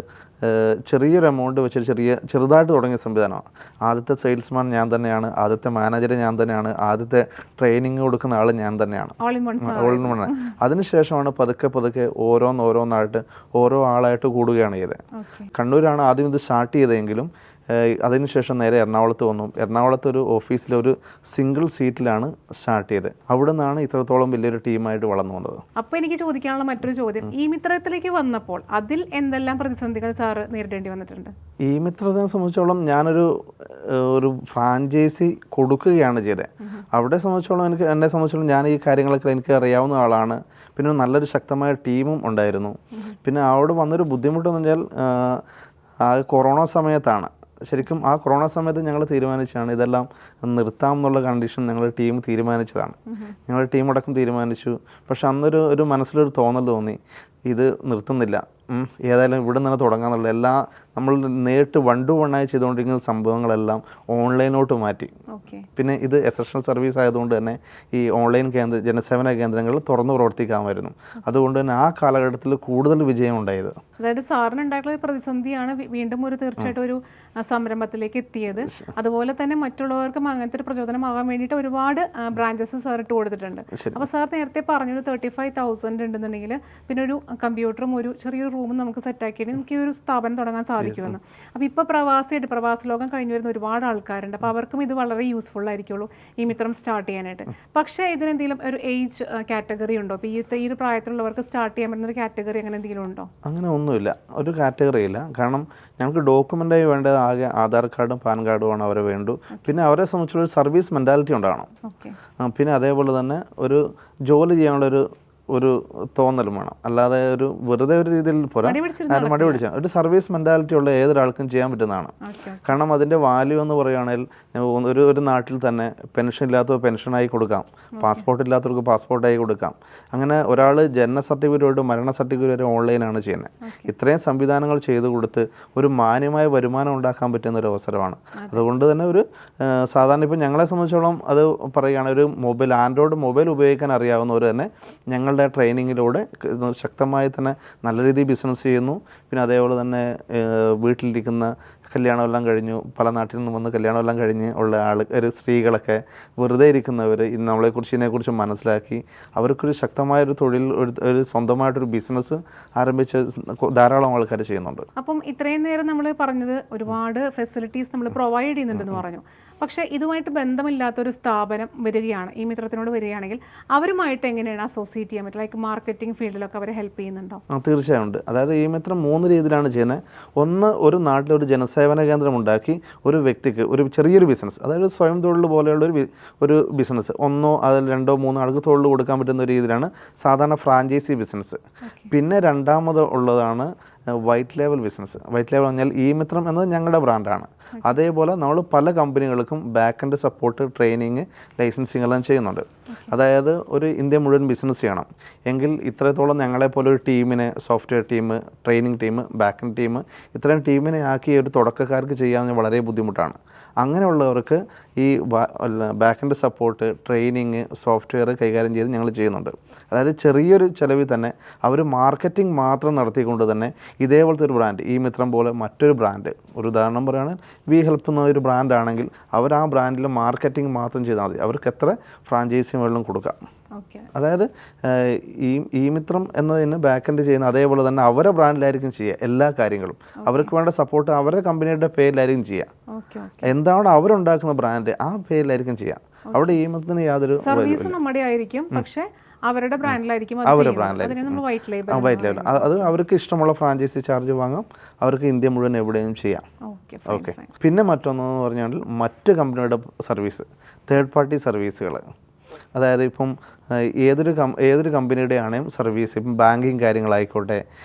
ചെറിയൊരു എമൗണ്ട് വെച്ചിട്ട് ചെറുതായിട്ട് തുടങ്ങിയ സംവിധാനമാണ്. ആദ്യത്തെ സെയിൽസ്മാൻ ഞാൻ തന്നെയാണ്, ആദ്യത്തെ മാനേജർ ഞാൻ തന്നെയാണ്, ആദ്യത്തെ ട്രെയിനിങ് കൊടുക്കുന്ന ആൾ ഞാൻ തന്നെയാണ്, ഓൾ ഇൻ വൺ. അതിനുശേഷമാണ് പതുക്കെ ഓരോന്നായിട്ട് ഓരോ ആളായിട്ട് കൂടുകയാണ് ചെയ്തത്. കണ്ണൂരാണ് ആദ്യം ഇത് സ്റ്റാർട്ട് ചെയ്തതെങ്കിലും അതിനുശേഷം നേരെ എറണാകുളത്ത് വന്നു. എറണാകുളത്ത് ഒരു ഓഫീസിലൊരു സിംഗിൾ സീറ്റിലാണ് സ്റ്റാർട്ട് ചെയ്തത്. അവിടെ നിന്നാണ് ഇത്രത്തോളം വലിയൊരു ടീമായിട്ട് വളർന്നു വന്നത്. അപ്പോൾ എനിക്ക് ചോദിക്കാനുള്ള മറ്റൊരു ചോദ്യം, ഈ മിത്രത്തിലേക്ക് വന്നപ്പോൾ അതിൽ എന്തെല്ലാം പ്രതിസന്ധികൾ സാറ് നേരിടേണ്ടി വന്നിട്ടുണ്ട്? ഈ മിത്രത്തിനെ സംബന്ധിച്ചോളം ഞാനൊരു ഫ്രാഞ്ചൈസി കൊടുക്കുകയാണ് ചെയ്തത്. അവിടെ സംബന്ധിച്ചോളം എന്നെ സംബന്ധിച്ചോളം ഞാൻ ഈ കാര്യങ്ങളൊക്കെ എനിക്ക് അറിയാവുന്ന ആളാണ്. പിന്നെ നല്ലൊരു ശക്തമായ ടീമും ഉണ്ടായിരുന്നു. പിന്നെ അവിടെ വന്നൊരു ബുദ്ധിമുട്ടെന്ന് പറഞ്ഞാൽ കൊറോണ സമയത്താണ്. ശരിക്കും ആ കൊറോണ സമയത്ത് ഞങ്ങൾ തീരുമാനിച്ചാണ് ഇതെല്ലാം നിർത്താം എന്നുള്ള കണ്ടീഷൻ ഞങ്ങൾ ടീം തീരുമാനിച്ചതാണ്. ഞങ്ങളുടെ ടീമടക്കം തീരുമാനിച്ചു. പക്ഷെ അന്നൊരു മനസ്സിലൊരു തോന്നൽ തോന്നി, ഇത് നിർത്തുന്നില്ല, ഏതായാലും ഇവിടെ നിന്ന് തുടങ്ങാന്നുള്ള എല്ലാ നമ്മൾ നേരിട്ട് 1 to 1 ആയി ചെയ്തുകൊണ്ടിരിക്കുന്ന സംഭവങ്ങളെല്ലാം ഓൺലൈനോട്ട് മാറ്റി. പിന്നെ ഇത് എസൻഷ്യൽ സർവീസ് ആയതുകൊണ്ട് തന്നെ ഈ ഓൺലൈൻ ജനസേവന കേന്ദ്രങ്ങൾ തുറന്നു പ്രവർത്തിക്കാമായിരുന്നു. അതുകൊണ്ട് തന്നെ ആ കാലഘട്ടത്തിൽ കൂടുതൽ വിജയം ഉണ്ടായത്. അതായത് സാറിന് ഉണ്ടായിട്ടുള്ള പ്രതിസന്ധിയാണ് വീണ്ടും തീർച്ചയായിട്ടും ഒരു സംരംഭത്തിലേക്ക് എത്തിയത്. അതുപോലെ തന്നെ മറ്റുള്ളവർക്കും അങ്ങനത്തെ ഒരു പ്രചോദനമാകാൻ വേണ്ടിയിട്ട് ഒരുപാട് ബ്രാഞ്ചസ് സാർ ഇട്ട് കൊടുത്തിട്ടുണ്ട്. അപ്പോൾ സാർ നേരത്തെ പറഞ്ഞൊരു 35,000 ഉണ്ടെന്നുണ്ടെങ്കിൽ പിന്നെ ഒരു കമ്പ്യൂട്ടറും ഒരു ചെറിയൊരു റൂമും നമുക്ക് സെറ്റാക്കിയിട്ട് നമുക്ക് ഈ ഒരു സ്ഥാപനം തുടങ്ങാൻ സാധിക്കുമെന്ന്. അപ്പോൾ ഇപ്പോൾ പ്രവാസ ലോകം കഴിഞ്ഞു വരുന്ന ഒരുപാട് ആൾക്കാരുണ്ട്. അപ്പോൾ അവർക്കും ഇത് വളരെ യൂസ്ഫുൾ ആയിരിക്കുള്ളൂ ഈ മിത്രം സ്റ്റാർട്ട് ചെയ്യാനായിട്ട്. പക്ഷേ ഇതിനെന്തെങ്കിലും ഒരു ഏജ് കാറ്റഗറി ഉണ്ടോ? ഇപ്പോൾ ഈ ഒരു പ്രായത്തിലുള്ളവർക്ക് സ്റ്റാർട്ട് ചെയ്യാൻ പറ്റുന്ന ഒരു കാറ്റഗറി അങ്ങനെ എന്തെങ്കിലും ഉണ്ടോ? അങ്ങനെ ഒന്നുമില്ല, ഒരു കാറ്റഗറി ഇല്ല. കാരണം ഞങ്ങൾക്ക് ഡോക്യുമെൻ്റായി വേണ്ടത് ആകെ ആധാർ കാർഡും പാൻ കാർഡുമാണ് അവരെ വേണ്ടു. പിന്നെ അവരെ സംബന്ധിച്ചുള്ള സർവീസ് മെൻറ്റാലിറ്റി ഉണ്ടാകണം. പിന്നെ അതേപോലെ തന്നെ ഒരു ജോലി ചെയ്യാനുള്ളൊരു തോന്നലും വേണം. അല്ലാതെ വെറുതെ ഒരു രീതിയിൽ പോരാ, മടി പിടിച്ചാൽ ഒരു സർവീസ് മെൻറ്റാലിറ്റി ഉള്ള ഏതൊരാൾക്കും ചെയ്യാൻ പറ്റുന്നതാണ്. കാരണം അതിൻ്റെ വാല്യൂ എന്ന് പറയുകയാണെങ്കിൽ ഒരു നാട്ടിൽ തന്നെ പെൻഷൻ ഇല്ലാത്തവർ പെൻഷനായി കൊടുക്കാം, പാസ്പോർട്ട് ഇല്ലാത്തവർക്ക് പാസ്പോർട്ടായി കൊടുക്കാം. അങ്ങനെ ഒരാൾ ജനന സർട്ടിഫിക്കറ്റ് മരണ സർട്ടിഫിക്കറ്റ് വരെ ഓൺലൈനാണ് ചെയ്യുന്നത്. ഇത്രയും സംവിധാനങ്ങൾ ചെയ്തു കൊടുത്ത് ഒരു മാന്യമായ വരുമാനം ഉണ്ടാക്കാൻ പറ്റുന്ന ഒരു അവസരമാണ്. അതുകൊണ്ട് തന്നെ സാധാരണ ഇപ്പോൾ ഞങ്ങളെ സംബന്ധിച്ചോളം അത് പറയുകയാണ്, ആൻഡ്രോയിഡ് മൊബൈൽ ഉപയോഗിക്കാൻ അറിയാവുന്നവർ തന്നെ ഞങ്ങളുടെ ട്രെയിനിങ്ങിലൂടെ ശക്തമായി തന്നെ നല്ല രീതിയിൽ ബിസിനസ് ചെയ്യുന്നു. പിന്നെ അതേപോലെ തന്നെ വീട്ടിലിരിക്കുന്ന കല്യാണമെല്ലാം കഴിഞ്ഞു, പല നാട്ടിൽ നിന്നും വന്ന് കല്യാണമെല്ലാം കഴിഞ്ഞ് ഉള്ള സ്ത്രീകളൊക്കെ വെറുതെ ഇരിക്കുന്നവർ ഇതിനെക്കുറിച്ച് മനസ്സിലാക്കി അവർക്കൊരു ശക്തമായൊരു തൊഴിൽ, ഒരു സ്വന്തമായിട്ടൊരു ബിസിനസ് ആരംഭിച്ച് ധാരാളം ആൾക്കാർ ചെയ്യുന്നുണ്ട്. അപ്പം ഇത്രയും നേരം നമ്മൾ പറഞ്ഞത് ഒരുപാട് ഫെസിലിറ്റീസ് നമ്മൾ പ്രൊവൈഡ് ചെയ്യുന്നുണ്ടെന്ന് പറഞ്ഞു. പക്ഷേ ഇതുമായിട്ട് ബന്ധമില്ലാത്തൊരു സ്ഥാപനം വരികയാണ്, ഈ മിത്രത്തിനോട് വരികയാണെങ്കിൽ അവരുമായിട്ട് എങ്ങനെയാണ് അസോസിയേറ്റ് ചെയ്യാൻ പറ്റുക? ലൈക്ക് മാർക്കറ്റിംഗ് ഫീൽഡിലൊക്കെ അവരെ ഹെൽപ്പ് ചെയ്യുന്നുണ്ടോ? തീർച്ചയായും ഉണ്ട്. അതായത് ഈ മിത്രം 3 രീതിയിലാണ് ചെയ്യുന്നത്. ഒന്ന്, ഒരു നാട്ടിലൊരു ജനസേവന കേന്ദ്രം ഉണ്ടാക്കി ഒരു വ്യക്തിക്ക് ഒരു ചെറിയൊരു ബിസിനസ്, അതായത് സ്വയം തൊഴിൽ പോലെയുള്ള ഒരു ബിസിനസ്, 1 അതിൽ 2 3 ആൾക്ക് തൊഴിൽ കൊടുക്കാൻ പറ്റുന്ന ഒരു രീതിയിലാണ് സാധാരണ ഫ്രാഞ്ചൈസി ബിസിനസ്. പിന്നെ രണ്ടാമത് ഉള്ളതാണ് white label business. White label പറഞ്ഞാൽ ഈ മിത്രം എന്നത് ഞങ്ങളുടെ ബ്രാൻഡാണ്. അതേപോലെ നമ്മൾ പല കമ്പനികൾക്കും back end support, training, licensing എല്ലാം ചെയ്യുന്നുണ്ട്. അതായത് ഒരു ഇന്ത്യ മുഴുവൻ ബിസിനസ് ചെയ്യണം എങ്കിൽ ഇത്രത്തോളം ഞങ്ങളെപ്പോലെ ഒരു ടീമിനെ, software team, training team, back end team, ഇത്രയും ടീമിനെ ആക്കി ഒരു തുടക്കക്കാർക്ക് ചെയ്യാൻ വളരെ ബുദ്ധിമുട്ടാണ്. അങ്ങനെയുള്ളവർക്ക് ഈ back end support, training, software കൈകാര്യം ചെയ്ത് ഞങ്ങൾ ചെയ്യുന്നുണ്ട്. അതായത് ചെറിയൊരു ചിലവിൽ തന്നെ അവർ മാർക്കറ്റിംഗ് മാത്രം നടത്തിക്കൊണ്ട് തന്നെ ഇതേപോലത്തെ ഒരു ബ്രാൻഡ്, ഈ മിത്രം പോലെ മറ്റൊരു ബ്രാൻഡ്, ഒരു ഉദാഹരണം പറയുകയാണെങ്കിൽ വി ഹെൽപ്പ് എന്ന ഒരു ബ്രാൻഡാണെങ്കിൽ അവർ ആ ബ്രാൻഡിൽ മാർക്കറ്റിംഗ് മാത്രം ചെയ്താൽ മതി. അവർക്ക് എത്ര ഫ്രാഞ്ചൈസി മുകളിലും കൊടുക്കാം. അതായത് ഈ മിത്രം എന്നതിന് ബാക്ക് എൻഡ് ചെയ്യുന്ന അതേപോലെ തന്നെ അവരുടെ ബ്രാൻഡിലായിരിക്കും ചെയ്യുക എല്ലാ കാര്യങ്ങളും. അവർക്ക് വേണ്ട സപ്പോർട്ട് അവരുടെ കമ്പനിയുടെ പേരിലായിരിക്കും ചെയ്യുക. എന്താണ് അവരുണ്ടാക്കുന്ന ബ്രാൻഡ് ആ പേരിലായിരിക്കും ചെയ്യുക. അവിടെ ഈ മിത്രത്തിന് യാതൊരു സർവീസ് നമ്മുടെ ആയിരിക്കും, പക്ഷേ അവരുടെ ബ്രാൻഡിലായിരിക്കും. വൈറ്റ് ലേബൽ അത് അവർക്ക് ഇഷ്ടമുള്ള ഫ്രാഞ്ചൈസി ചാർജ് വാങ്ങാം. അവർക്ക് ഇന്ത്യ മുഴുവൻ എവിടെയും ചെയ്യാം. ഓക്കെ. പിന്നെ മറ്റൊന്നെന്ന് പറഞ്ഞാൽ മറ്റ് കമ്പനിയുടെ സർവീസ്, തേർഡ് പാർട്ടി സർവീസുകൾ. അതായത് ഇപ്പം ഏതൊരു കമ്പനിയുടെ ആണെങ്കിലും സർവീസ്, ഇപ്പം ബാങ്കിങ് കാര്യങ്ങളായിക്കോട്ടെ,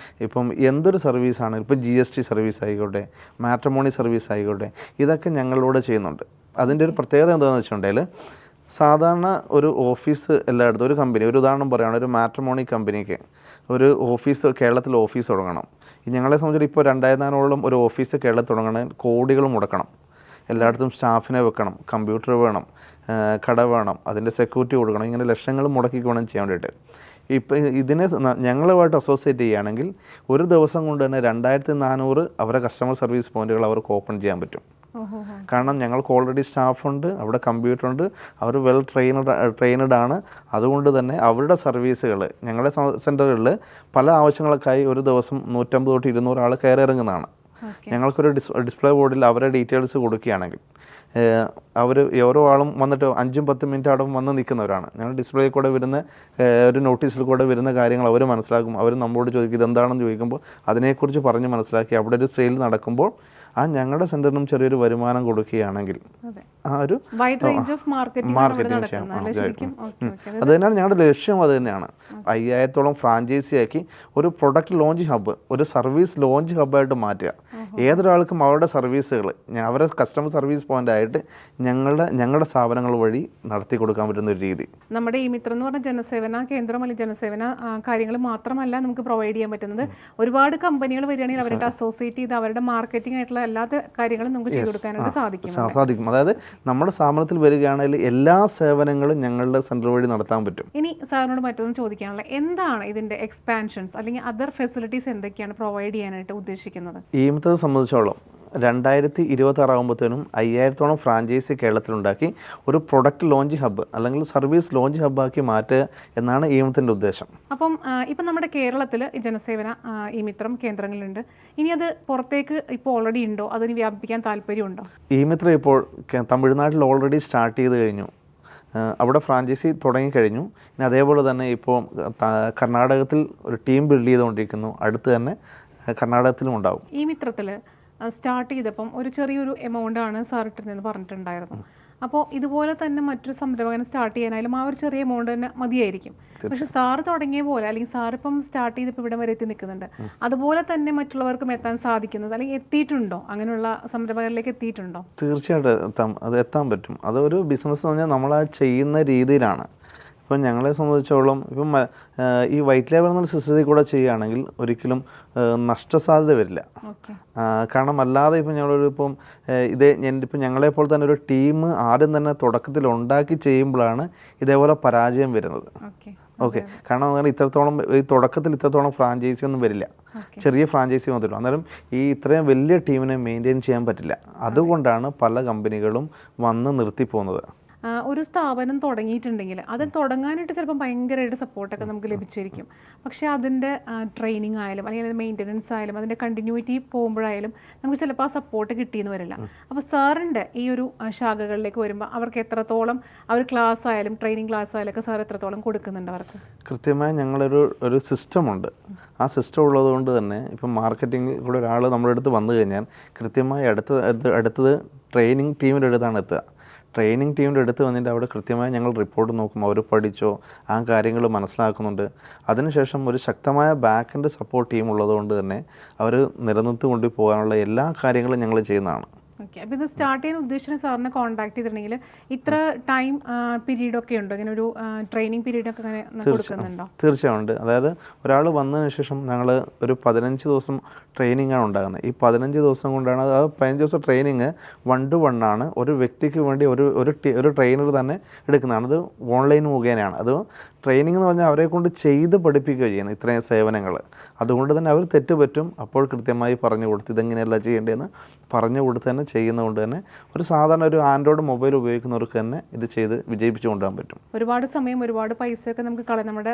ഇപ്പം എന്തൊരു സർവീസാണെങ്കിലും, ഇപ്പം GST സർവീസ് ആയിക്കോട്ടെ, മാട്രിമോണി സർവീസ് ആയിക്കോട്ടെ, ഇതൊക്കെ ഞങ്ങളിലൂടെ ചെയ്യുന്നുണ്ട്. അതിൻ്റെ ഒരു പ്രത്യേകത എന്താണെന്ന് വെച്ചിട്ടുണ്ടെങ്കിൽ സാധാരണ ഒരു ഓഫീസ് എല്ലായിടത്തും, ഒരു കമ്പനി, ഒരു ഉദാഹരണം പറയുകയാണ്, ഒരു മാട്രിമോണി കമ്പനിക്ക് ഒരു ഓഫീസ്, കേരളത്തിൽ ഓഫീസ് തുടങ്ങണം. ഞങ്ങളെ സംബന്ധിച്ചിട്ട് ഇപ്പോൾ 2400 ഒരു ഓഫീസ് കേരളത്തിൽ തുടങ്ങണമെങ്കിൽ കോടികൾ മുടക്കണം. എല്ലായിടത്തും സ്റ്റാഫിനെ വെക്കണം, കമ്പ്യൂട്ടർ വേണം, കട വേണം, അതിൻ്റെ സെക്യൂരിറ്റി കൊടുക്കണം. ഇങ്ങനെ ലക്ഷങ്ങൾ മുടക്കിക്ക് വേണം ചെയ്യാൻ വേണ്ടിയിട്ട്. ഇപ്പം ഇതിനെ ഞങ്ങളുമായിട്ട് അസോസിയേറ്റ് ചെയ്യുകയാണെങ്കിൽ ഒരു ദിവസം കൊണ്ട് തന്നെ 2400 അവരുടെ കസ്റ്റമർ സർവീസ് പോയിന്റുകൾ അവർക്ക് ഓപ്പൺ ചെയ്യാൻ പറ്റും. കാരണം ഞങ്ങൾക്ക് ഓൾറെഡി സ്റ്റാഫുണ്ട്, അവിടെ കമ്പ്യൂട്ടറുണ്ട്, അവർ വെൽ ട്രെയിനഡ് ആണ്. അതുകൊണ്ട് തന്നെ അവരുടെ സർവീസുകൾ ഞങ്ങളുടെ സെൻറ്ററുകളിൽ പല ആവശ്യങ്ങൾക്കായി ഒരു ദിവസം 150 തൊട്ട് 200 ആൾ കയറി ഇറങ്ങുന്നതാണ്. ഞങ്ങൾക്കൊരു ഡിസ്പ്ലേ ബോർഡിൽ അവരുടെ ഡീറ്റെയിൽസ് കൊടുക്കുകയാണെങ്കിൽ അവർ ഓരോ ആളും വന്നിട്ട് 5-10 മിനിറ്റ് അവിടെ വന്ന് നിൽക്കുന്നവരാണ്. ഞങ്ങൾ ഡിസ്പ്ലേയിൽ കൂടെ വരുന്ന ഒരു നോട്ടീസിൽ കൂടെ വരുന്ന കാര്യങ്ങൾ അവർ മനസ്സിലാക്കും. അവർ നമ്മളോട് ചോദിക്കും ഇതെന്താണെന്ന് ചോദിക്കുമ്പോൾ അതിനെക്കുറിച്ച് പറഞ്ഞ് മനസ്സിലാക്കി അവിടെ ഒരു സെയിൽ നടക്കുമ്പോൾ ഞങ്ങളുടെ സെൻറ്ററിനും ചെറിയൊരു വരുമാനം കൊടുക്കുകയാണെങ്കിൽ ആ ഒരു മാർക്കറ്റിംഗ് ചെയ്യാം. അത് തന്നെയാണ് ഞങ്ങളുടെ ലക്ഷ്യം. അത് തന്നെയാണ് 5000-ഓളം ഫ്രാഞ്ചൈസി ആക്കി ഒരു പ്രൊഡക്റ്റ് ലോഞ്ച് ഹബ്ബ്, ഒരു സർവീസ് ലോഞ്ച് ഹബ്ബായിട്ട് മാറ്റുക. ഏതൊരാൾക്കും അവരുടെ സർവീസുകൾ അവരുടെ കസ്റ്റമർ സർവീസ് പോയിന്റ് ആയിട്ട് ഞങ്ങളുടെ സ്ഥാപനങ്ങൾ വഴി നടത്തി കൊടുക്കാൻ പറ്റുന്ന ഒരു രീതി. നമ്മുടെ ഈ മിത്രം എന്ന് പറഞ്ഞ ജനസേവന കേന്ദ്രം അല്ലെങ്കിൽ ജനസേവന കാര്യങ്ങൾ മാത്രമല്ല നമുക്ക് പ്രൊവൈഡ് ചെയ്യാൻ പറ്റുന്നത്. ഒരുപാട് കമ്പനികൾ വരികയാണെങ്കിൽ അവരുടെ അസോസിയേറ്റ് ചെയ്ത് അവരുടെ മാർക്കറ്റിംഗ് ആയിട്ടുള്ള എല്ലാ കാര്യങ്ങളും നമുക്ക് ചെയ്തു കൊടുക്കാനായിട്ട് സാധിക്കും. അതായത് നമ്മുടെ സ്ഥാപനത്തിൽ വരികയാണെങ്കിൽ എല്ലാ സേവനങ്ങളും ഞങ്ങളുടെ സെന്റർ വഴി നടത്താൻ പറ്റും. ഇനി സാറിനോട് മറ്റൊന്ന് ചോദിക്കാനുള്ള, എന്താണ് ഇതിന്റെ എക്സ്പാൻഷൻസ് അല്ലെങ്കിൽ അതർ ഫെസിലിറ്റീസ് എന്തൊക്കെയാണ് പ്രൊവൈഡ് ചെയ്യാനായിട്ട് ഉദ്ദേശിക്കുന്നത്? ഈ മിത്രത്തെ സംബന്ധിച്ചോളം 2026 ആകുമ്പോഴത്തേനും 5000-ഓളം ഫ്രാഞ്ചൈസി കേരളത്തിലുണ്ടാക്കി ഒരു പ്രൊഡക്റ്റ് ലോഞ്ച് ഹബ്ബ് അല്ലെങ്കിൽ സർവീസ് ലോഞ്ച് ഹബ്ബാക്കി മാറ്റുക എന്നാണ് ഈ മിത്രത്തിൻ്റെ ഉദ്ദേശം. അപ്പം ഇപ്പം നമ്മുടെ കേരളത്തിൽ ജനസേവന ഈ മിത്രം കേന്ദ്രങ്ങളുണ്ട്. ഇനി അത് പുറത്തേക്ക് ഇപ്പോൾ ഓൾറെഡി ഉണ്ടോ, അതിന് വ്യാപിപ്പിക്കാൻ താല്പര്യമുണ്ടോ? ഈ മിത്രം ഇപ്പോൾ തമിഴ്നാട്ടിൽ ഓൾറെഡി സ്റ്റാർട്ട് ചെയ്ത് കഴിഞ്ഞു. അവിടെ ഫ്രാഞ്ചൈസി തുടങ്ങിക്കഴിഞ്ഞു. ഇനി അതേപോലെ തന്നെ ഇപ്പോൾ കർണാടകത്തിൽ ഒരു ടീം ബിൽഡ് ചെയ്തുകൊണ്ടിരിക്കുന്നു. അടുത്ത് തന്നെ കർണാടകത്തിലും ഉണ്ടാവും. ഈ മിത്രത്തിൽ സ്റ്റാർട്ട് ചെയ്തപ്പം ഒരു ചെറിയൊരു എമൗണ്ടാണ് സാർ ഇട്ടിരുന്നതെന്ന് പറഞ്ഞിട്ടുണ്ടായിരുന്നു. അപ്പോൾ ഇതുപോലെ തന്നെ മറ്റൊരു സംരംഭകനെ സ്റ്റാർട്ട് ചെയ്യാനായാലും ആ ഒരു ചെറിയ എമൗണ്ട് തന്നെ മതിയായിരിക്കും. പക്ഷെ സാറ് തുടങ്ങിയ പോലെ അല്ലെങ്കിൽ സാറിപ്പം സ്റ്റാർട്ട് ചെയ്തപ്പോൾ ഇവിടെ വരെ എത്തി നിൽക്കുന്നുണ്ട്, അതുപോലെ തന്നെ മറ്റുള്ളവർക്കും എത്താൻ സാധിക്കുന്നത് അല്ലെങ്കിൽ എത്തിയിട്ടുണ്ടോ? അങ്ങനെയുള്ള സംരംഭകരിലേക്ക് എത്തിയിട്ടുണ്ടോ? തീർച്ചയായിട്ടും അത് എത്താൻ പറ്റും. അതൊരു ബിസിനസ് എന്ന് പറഞ്ഞാൽ നമ്മൾ ആ ചെയ്യുന്ന രീതിയിലാണ്. ഇപ്പം ഞങ്ങളെ സംബന്ധിച്ചോളം ഇപ്പം ഈ വൈറ്റ് ലേബൽ എന്ന സിസ്റ്റത്തിൽ കൂടെ ചെയ്യുകയാണെങ്കിൽ ഒരിക്കലും നഷ്ടസാധ്യത വരില്ല. കാരണം അല്ലാതെ ഇപ്പം ഞങ്ങളിപ്പം ഇപ്പം ഞങ്ങളെപ്പോലെ തന്നെ ഒരു ടീം ആദ്യം തന്നെ തുടക്കത്തിൽ ഉണ്ടാക്കി ചെയ്യുമ്പോഴാണ് ഇതേപോലെ പരാജയം വരുന്നത്. ഓക്കെ, കാരണം ഇത്രത്തോളം ഈ തുടക്കത്തിൽ ഇത്രത്തോളം ഫ്രാഞ്ചൈസി ഒന്നും വരില്ല, ചെറിയ ഫ്രാഞ്ചൈസി വന്നിട്ടുള്ളൂ. അന്നേരം ഈ ഇത്രയും വലിയ ടീമിനെ മെയിൻറ്റെയിൻ ചെയ്യാൻ പറ്റില്ല. അതുകൊണ്ടാണ് പല കമ്പനികളും വന്ന് നിർത്തിപ്പോകുന്നത്. ഒരു സ്ഥാപനം തുടങ്ങിയിട്ടുണ്ടെങ്കിൽ അത് തുടങ്ങാനായിട്ട് ചിലപ്പോൾ ഭയങ്കരമായിട്ട് സപ്പോർട്ടൊക്കെ നമുക്ക് ലഭിച്ചിരിക്കും. പക്ഷേ അതിൻ്റെ ട്രെയിനിങ് ആയാലും അല്ലെങ്കിൽ അതിൻ്റെ മെയിൻ്റനൻസ് ആയാലും അതിൻ്റെ കണ്ടിന്യൂറ്റി പോകുമ്പോഴായാലും നമുക്ക് ചിലപ്പോൾ ആ സപ്പോർട്ട് കിട്ടിയെന്ന് വരില്ല. അപ്പോൾ സാറിൻ്റെ ഈ ഒരു ശാഖകളിലേക്ക് വരുമ്പോൾ അവർക്ക് എത്രത്തോളം ആ ഒരു ക്ലാസ് ആയാലും ട്രെയിനിങ് ക്ലാസ് ആയാലും ഒക്കെ സാർ എത്രത്തോളം കൊടുക്കുന്നുണ്ട് അവർക്ക്? കൃത്യമായി ഞങ്ങളൊരു സിസ്റ്റമുണ്ട്. ആ സിസ്റ്റം ഉള്ളതുകൊണ്ട് തന്നെ ഇപ്പം മാർക്കറ്റിങ്ങിൽ കൂടെ ഒരാൾ നമ്മുടെ അടുത്ത് വന്നു കഴിഞ്ഞാൽ കൃത്യമായി അടുത്തത് ട്രെയിനിങ് ടീമിൻ്റെ അടുത്താണ് എത്തുക. ട്രെയിനിങ് ടീമിൻ്റെ അടുത്ത് വന്നിട്ട് അവിടെ കൃത്യമായി ഞങ്ങൾ റിപ്പോർട്ട് നോക്കും, അവർ പഠിച്ചോ, ആ കാര്യങ്ങൾ മനസ്സിലാക്കുന്നുണ്ട്. അതിനുശേഷം ഒരു ശക്തമായ ബാക്ക് എൻഡ് സപ്പോർട്ട് ടീം ഉള്ളതുകൊണ്ട് തന്നെ അവർ നിലനിർത്തി കൊണ്ടുപോകാനുള്ള എല്ലാ കാര്യങ്ങളും ഞങ്ങൾ ചെയ്യുന്നതാണ്. ഓക്കെ. അപ്പോൾ ഇത് സ്റ്റാർട്ട് ചെയ്യാൻ ഉദ്ദേശിച്ച സാറിനെ കോൺടാക്ട് ചെയ്തിട്ടുണ്ടെങ്കിൽ ഇത്ര ടൈം പീരീഡ് ഒക്കെ ഉണ്ടോ, ഇങ്ങനെ ഒരു ട്രെയിനിങ് പീരീഡ് ഒക്കെ അങ്ങനെ കൊടുക്കുന്നുണ്ടോ? തീർച്ചയായും ഉണ്ട്. അതായത് ഒരാൾ വന്നതിന് ശേഷം ഞങ്ങൾ ഒരു 15 ദിവസം ട്രെയിനിങ് ആണ് ഉണ്ടാകുന്നത്. ഈ 15 ദിവസം കൊണ്ടാണ്, ആ 15 ദിവസം ട്രെയിനിങ് 1 to 1 ആണ്. ഒരു വ്യക്തിക്ക് വേണ്ടി ഒരു ട്രെയിനർ തന്നെ എടുക്കുന്നതാണ്. അത് ഓൺലൈൻ മുഖേനയാണ്. അത് ട്രെയിനിങ് എന്ന് പറഞ്ഞാൽ അവരെ കൊണ്ട് ചെയ്ത് പഠിപ്പിക്കുകയാണ് ചെയ്യുന്നത് ഇത്രയും സേവനങ്ങൾ. അതുകൊണ്ട് തന്നെ അവർ തെറ്റ് പറ്റും, അപ്പോൾ കൃത്യമായി പറഞ്ഞു കൊടുത്ത് ഇതെങ്ങനെയല്ല ചെയ്യേണ്ടതെന്ന് പറഞ്ഞു കൊടുത്ത് തന്നെ ചെയ്യുന്നതുകൊണ്ട് തന്നെ ഒരു സാധാരണ ഒരു ആൻഡ്രോയിഡ് മൊബൈൽ ഉപയോഗിക്കുന്നവർക്ക് തന്നെ ഇത് ചെയ്ത് വിജയിപ്പിച്ചു കൊണ്ടുപോകാൻ പറ്റും. ഒരുപാട് സമയം, ഒരുപാട് പൈസയൊക്കെ നമുക്ക് നമ്മുടെ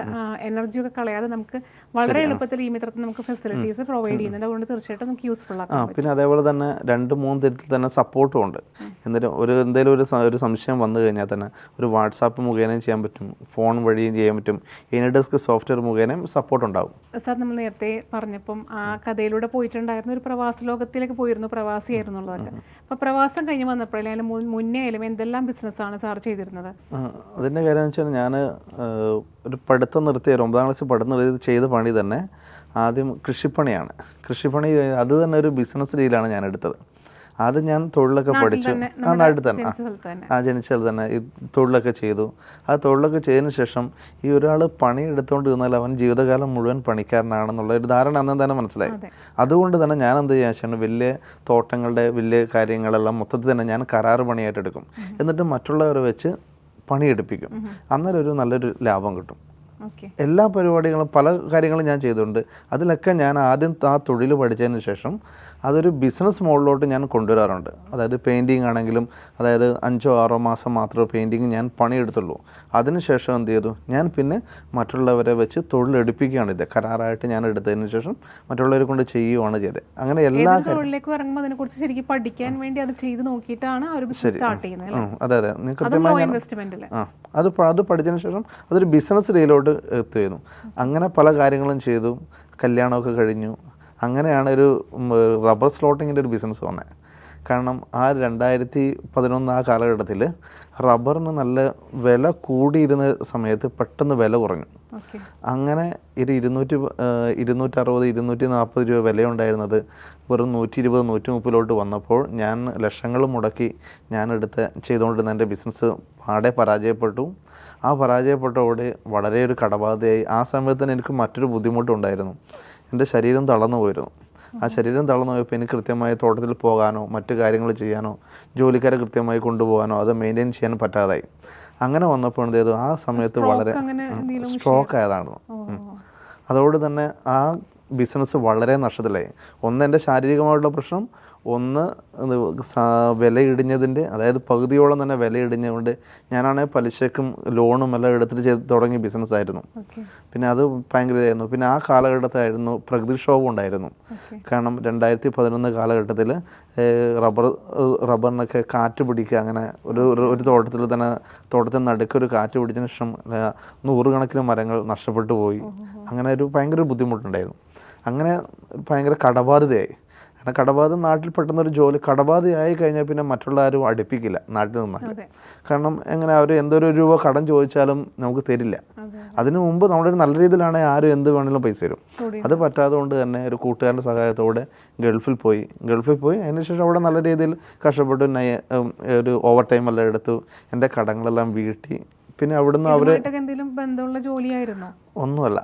എനർജിയൊക്കെ കളയാതെ നമുക്ക് വളരെ എളുപ്പത്തിൽ ഈ മിത്രത്തിൽ നമുക്ക് ഫെസിലിറ്റീസ് പ്രൊവൈഡ് ചെയ്യുന്നുണ്ട്. അതുകൊണ്ട് തീർച്ചയായിട്ടും നമുക്ക് യൂസ്ഫുൾ ആക്കാം. പിന്നെ അതേപോലെ തന്നെ 2-3 തരത്തിൽ തന്നെ സപ്പോർട്ടും ഉണ്ട്. എന്തെങ്കിലും ഒരു സംശയം വന്നു കഴിഞ്ഞാൽ തന്നെ ഒരു വാട്സാപ്പ് മുഖേനയും ചെയ്യാൻ പറ്റും, ഫോൺ വഴിയും ചെയ്യാൻ പറ്റും, എനിഡെസ്ക് സോഫ്റ്റ്വെയർ മുഖേനയും സപ്പോർട്ട് ഉണ്ടാവും. സാർ, നമ്മൾ നേരത്തെ പറഞ്ഞപ്പം ആ കഥയിലൂടെ പോയിട്ടുണ്ടായിരുന്നു, ഒരു പ്രവാസ ലോകത്തിലേക്ക് പോയിരുന്നു, പ്രവാസിയായിരുന്നു എന്നുള്ളതൊക്കെ. അപ്പോൾ പ്രവാസം കഴിഞ്ഞ് വന്നപ്പോഴേ മുന്നേ ആയാലും എന്തെല്ലാം ബിസിനസ്സാണ് സാർ ചെയ്തിരുന്നത്? അതിൻ്റെ കാര്യം എന്ന് വെച്ചാൽ ഞാൻ ഒരു പഠിത്തം നിർത്തിയ 9ാം ക്ലാസ്സിൽ പഠിത്തം നിർത്തി ചെയ്ത പണി തന്നെ ആദ്യം കൃഷിപ്പണിയാണ്. കൃഷിപ്പണി അത് തന്നെ ഒരു ബിസിനസ് രീതിയിലാണ് ഞാൻ എടുത്തത്. ആദ്യം ഞാൻ തൊഴിലൊക്കെ പഠിച്ചു, ആ നാട്ടിൽ തന്നെ, ജനിച്ച സ്ഥലത്ത് തന്നെ ഈ തൊഴിലൊക്കെ ചെയ്തു. ആ തൊഴിലൊക്കെ ചെയ്തതിന് ശേഷം ഈ ഒരാൾ പണി എടുത്തുകൊണ്ട് ഇരുന്നാൽ അവൻ ജീവിതകാലം മുഴുവൻ പണിക്കാരനാണെന്നുള്ള ഒരു ധാരണ അന്ന് തന്നെ മനസ്സിലായി. അതുകൊണ്ട് തന്നെ ഞാൻ എന്ത് ചെയ്യാൻ വെച്ചാൽ വലിയ തോട്ടങ്ങളുടെ വലിയ കാര്യങ്ങളെല്ലാം മൊത്തത്തിൽ തന്നെ ഞാൻ കരാറ് പണിയായിട്ട് എടുക്കും. എന്നിട്ട് മറ്റുള്ളവരെ വെച്ച് പണിയെടുപ്പിക്കും. അന്നേരം ഒരു നല്ലൊരു ലാഭം കിട്ടും. എല്ലാ പരിപാടികളും പല കാര്യങ്ങളും ഞാൻ ചെയ്തിട്ടുണ്ട്. അതിലൊക്കെ ഞാൻ ആദ്യം ആ തൊഴിൽ പഠിച്ചതിന് ശേഷം അതൊരു ബിസിനസ് മോഡിലോട്ട് ഞാൻ കൊണ്ടുവരാറുണ്ട്. അതായത് പെയിൻറ്റിങ് ആണെങ്കിലും, അതായത് 5-6 മാസം മാത്രമേ പെയിൻറ്റിങ് ഞാൻ പണിയെടുത്തുള്ളൂ. അതിനുശേഷം എന്ത് ചെയ്തു, ഞാൻ പിന്നെ മറ്റുള്ളവരെ വെച്ച് തൊഴിലെടുപ്പിക്കുകയാണ്. ഇത് കരാറായിട്ട് ഞാൻ എടുത്തതിന് ശേഷം മറ്റുള്ളവരെ കൊണ്ട് ചെയ്യുകയാണ് ചെയ്തത്. അങ്ങനെ എല്ലാ തൊഴിലേക്ക് ഇറങ്ങുമ്പോൾ അതിനെക്കുറിച്ച് ശരിക്കും പഠിക്കാൻ വേണ്ടി അത് ചെയ്ത് നോക്കിയിട്ടാണ് സ്റ്റാർട്ട് ചെയ്യുന്നത്. അതെ, കൃത്യമായി അത് പഠിച്ചതിന് ശേഷം അതൊരു ബിസിനസ് രീതിയിലോട്ട് എത്തുന്നു. അങ്ങനെ പല കാര്യങ്ങളും ചെയ്തു, കല്യാണമൊക്കെ കഴിഞ്ഞു. അങ്ങനെയാണ് ഒരു റബ്ബർ സ്ലോട്ടിങ്ങിൻ്റെ ഒരു ബിസിനസ് വന്നത്. കാരണം ആ 2011 ആ കാലഘട്ടത്തിൽ റബ്ബറിന് നല്ല വില കൂടിയിരുന്ന സമയത്ത് പെട്ടെന്ന് വില കുറഞ്ഞു. അങ്ങനെ ഒരു 260-240 രൂപ വിലയുണ്ടായിരുന്നത് വെറും 120-130 വന്നപ്പോൾ ഞാൻ ലക്ഷങ്ങൾ മുടക്കി ചെയ്തുകൊണ്ടിരുന്ന എൻ്റെ ബിസിനസ് പാടെ പരാജയപ്പെട്ടു. ആ പരാജയപ്പെട്ടതോടെ വളരെ ഒരു കടബാധയായി. ആ സമയത്ത് തന്നെ എനിക്ക് മറ്റൊരു ബുദ്ധിമുട്ടുണ്ടായിരുന്നു. എൻ്റെ ശരീരം തളർന്നു പോയിരുന്നു. ആ ശരീരം തളർന്നു പോയപ്പോൾ എനിക്ക് കൃത്യമായി തോട്ടത്തിൽ പോകാനോ മറ്റു കാര്യങ്ങൾ ചെയ്യാനോ ജോലിക്കാരെ കൃത്യമായി കൊണ്ടുപോകാനോ അത് മെയിൻറ്റെയിൻ ചെയ്യാൻ പറ്റാതായി. അങ്ങനെ വന്നപ്പോൾ എന്ത് ചെയ്തു, ആ സമയത്ത് വളരെ സ്ട്രോക്ക് ആയതാണ്. അതോട് തന്നെ ആ ബിസിനസ് വളരെ നഷ്ടത്തിലായി. ഒന്ന് എൻ്റെ ശാരീരികമായിട്ടുള്ള പ്രശ്നം, ഒന്ന് വിലയിടിഞ്ഞതിൻ്റെ, അതായത് പകുതിയോളം തന്നെ വിലയിടിഞ്ഞുകൊണ്ട് ഞാനാണെങ്കിൽ പലിശക്കും ലോണും എല്ലാം എടുത്തിട്ട് തുടങ്ങിയ ബിസിനസ്സായിരുന്നു. പിന്നെ അത് ഭയങ്കര ഇതായിരുന്നു. പിന്നെ ആ കാലഘട്ടത്തിലായിരുന്നു പ്രകൃതിക്ഷോഭം ഉണ്ടായിരുന്നു. കാരണം 2011 കാലഘട്ടത്തിൽ റബ്ബറിനൊക്കെ കാറ്റ് പിടിക്കുക, അങ്ങനെ ഒരു തോട്ടത്തിൽ നടുക്കൊരു കാറ്റ് പിടിച്ചതിന് ശേഷം 100 കണക്കിന് മരങ്ങൾ നഷ്ടപ്പെട്ടു പോയി. അങ്ങനെ ഒരു ഭയങ്കര ബുദ്ധിമുട്ടുണ്ടായിരുന്നു. അങ്ങനെ ഭയങ്കര കടബാധ്യതയായി. കാരണം കടബാധ നാട്ടിൽ പെട്ടെന്നൊരു ജോലി കടബാധയായി കഴിഞ്ഞാൽ പിന്നെ മറ്റുള്ള ആരും അടുപ്പിക്കില്ല നാട്ടിൽ നിന്നാൽ. കാരണം എങ്ങനെ അവർ എന്തൊരു രൂപ കടം ചോദിച്ചാലും നമുക്ക് തരില്ല. അതിനു മുമ്പ് നമ്മുടെ നല്ല രീതിയിലാണെങ്കിൽ ആരും എന്ത് വേണമെങ്കിലും പൈസ തരും. അത് പറ്റാതെ കൊണ്ട് തന്നെ ഒരു കൂട്ടുകാരൻ്റെ സഹായത്തോടെ ഗൾഫിൽ പോയി. അതിനുശേഷം അവിടെ നല്ല രീതിയിൽ കഷ്ടപ്പെട്ട് ഒരു ഓവർ ടൈം എല്ലാം എടുത്തു, എൻ്റെ കടങ്ങളെല്ലാം വീട്ടി. പിന്നെ അവിടുന്ന് ഒന്നുമല്ല,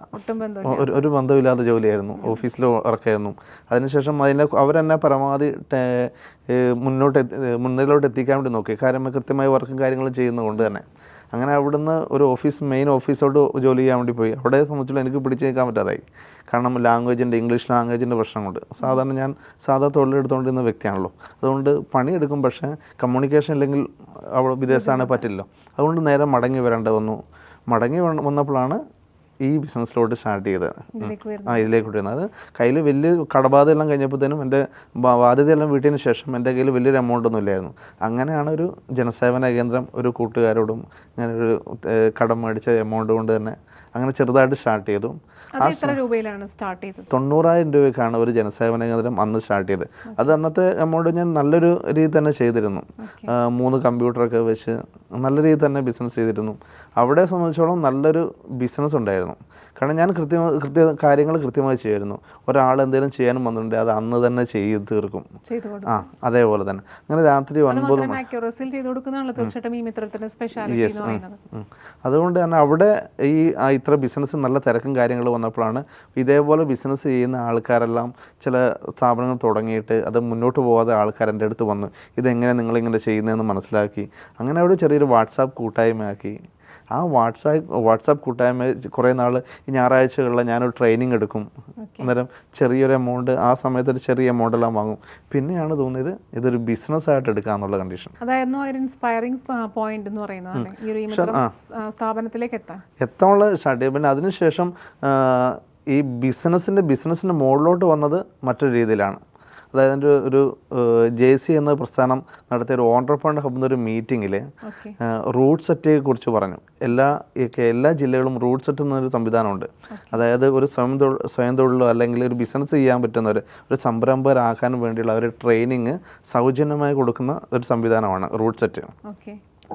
ഒരു ബന്ധമില്ലാത്ത ജോലിയായിരുന്നു, ഓഫീസിൽ വർക്കായിരുന്നു. അതിനുശേഷം അവരെന്നെ പരമാവധി മുന്നിലോട്ട് എത്തിക്കാൻ വേണ്ടി നോക്കി. കാര്യം കൃത്യമായി വർക്കും കാര്യങ്ങളും ചെയ്യുന്നതുകൊണ്ട് തന്നെ. അങ്ങനെ അവിടുന്ന് ഒരു മെയിൻ ഓഫീസോട്ട് ജോലി ചെയ്യാൻ വേണ്ടി പോയി. അവിടെ സംബന്ധിച്ചുള്ള എനിക്ക് പിടിച്ച് നിൽക്കാൻ പറ്റാതായി. കാരണം ഇംഗ്ലീഷ് ലാംഗ്വേജിൻ്റെ പ്രശ്നം കൊണ്ട്. സാധാരണ ഞാൻ തൊഴിലെടുത്തുകൊണ്ടിരുന്ന വ്യക്തിയാണല്ലോ. അതുകൊണ്ട് പണിയെടുക്കും, പക്ഷേ കമ്മ്യൂണിക്കേഷൻ ഇല്ലെങ്കിൽ അവിടെ വിദേശമാണ് പറ്റില്ലല്ലോ. അതുകൊണ്ട് നേരെ മടങ്ങി വരേണ്ടി വന്നു. മടങ്ങി വന്നപ്പോഴാണ് ഈ ബിസിനസ്സിലോട്ട് സ്റ്റാർട്ട് ചെയ്തത്. ഇതിലേക്ക് വരുന്നത്. ഇതിലേക്ക് വരുന്നത് അത് കയ്യിൽ വലിയ കടബാധ എല്ലാം കഴിഞ്ഞപ്പോഴത്തേനും എൻ്റെ ബാധ്യതയെല്ലാം വീട്ടിന് ശേഷം എൻ്റെ കയ്യിൽ വലിയൊരു എമൗണ്ട് ഒന്നും ഇല്ലായിരുന്നു. അങ്ങനെയാണ് ഒരു ജനസേവന കേന്ദ്രം ഒരു കൂട്ടുകാരോടും ഞാനൊരു കടം മേടിച്ച എമൗണ്ട് കൊണ്ട് തന്നെ അങ്ങനെ ചെറുതായിട്ട് സ്റ്റാർട്ട് ചെയ്തു. അത് എത്ര രൂപയിലാണ് സ്റ്റാർട്ട് ചെയ്തത്? 90,000 രൂപയ്ക്കാണ് ഒരു ജനസേവന കേന്ദ്രം അന്ന് സ്റ്റാർട്ട് ചെയ്തത്. അത് അന്നത്തെ എമൗണ്ട് ഞാൻ നല്ലൊരു രീതി തന്നെ ചെയ്തിരുന്നു. 3 കമ്പ്യൂട്ടറൊക്കെ വെച്ച് നല്ല രീതിയിൽ തന്നെ ബിസിനസ് ചെയ്തിരുന്നു. അവിടെ സംബന്ധിച്ചോളം നല്ലൊരു ബിസിനസ് ഉണ്ടായിരുന്നു. കാരണം ഞാൻ കാര്യങ്ങൾ കൃത്യമായി ചെയ്യുമായിരുന്നു. ഒരാൾ എന്തെങ്കിലും ചെയ്യാനും വന്നിട്ടുണ്ടെങ്കിൽ അത് അന്ന് തന്നെ ചെയ്ത് തീർക്കും. അതേപോലെ തന്നെ അങ്ങനെ രാത്രി 9 അതുകൊണ്ട് തന്നെ അവിടെ ഇത്ര ബിസിനസ് നല്ല തിരക്കും കാര്യങ്ങൾ വന്നപ്പോഴാണ് ഇതേപോലെ ബിസിനസ് ചെയ്യുന്ന ആൾക്കാരെല്ലാം ചില സ്ഥാപനങ്ങൾ തുടങ്ങിയിട്ട് അത് മുന്നോട്ട് പോകാതെ ആൾക്കാർ എൻ്റെ അടുത്ത് വന്നു, ഇതെങ്ങനെ നിങ്ങളിങ്ങനെ ചെയ്യുന്നതെന്ന് മനസ്സിലാക്കി. അങ്ങനെ അവിടെ ചെറിയൊരു വാട്സാപ്പ് കൂട്ടായ്മയാക്കി. ആ വാട്സാപ്പ് കൂട്ടായ്മ കുറേ നാൾ ഈ ഞായറാഴ്ചകളിൽ ഞാനൊരു ട്രെയിനിങ് എടുക്കും. അന്നേരം ചെറിയൊരു എമൗണ്ട് ആ സമയത്ത് ഒരു ചെറിയ എമൗണ്ടെല്ലാം വാങ്ങും. പിന്നെയാണ് തോന്നിയത് ഇതൊരു ബിസിനസ്സായിട്ട് എടുക്കാന്നുള്ള കണ്ടീഷൻ. അതായിരുന്നു ഒരു ഇൻസ്പയറിംഗ് പോയിന്റ് എന്ന് പറയുന്നത് സ്ഥാപനത്തിലേക്ക് എത്താനുള്ള സ്റ്റാർട്ട് ചെയ്യും. പിന്നെ അതിനുശേഷം ഈ ബിസിനസ്സിൻ്റെ മുകളിലോട്ട് വന്നത് മറ്റൊരു രീതിയിലാണ്. അതായത് ഒരു JC എന്ന പ്രസ്ഥാനം നടത്തിയ ഒരു ഓൺട്രപ്രണർ ഹബ് എന്നൊരു മീറ്റിങ്ങിൽ റൂട്ട് സെറ്റിനെ കുറിച്ച് പറഞ്ഞു. എല്ലാ ജില്ലകളും റൂട്ട് സെറ്റ് എന്നൊരു സംവിധാനമുണ്ട്. അതായത് ഒരു സ്വയം തൊഴിലോ അല്ലെങ്കിൽ ഒരു ബിസിനസ് ചെയ്യാൻ പറ്റുന്ന ഒരു സംരംഭകരാക്കാൻ വേണ്ടിയുള്ള ഒരു ട്രെയിനിങ് സൗജന്യമായി കൊടുക്കുന്ന ഒരു സംവിധാനമാണ് റൂട്ട് സെറ്റ്.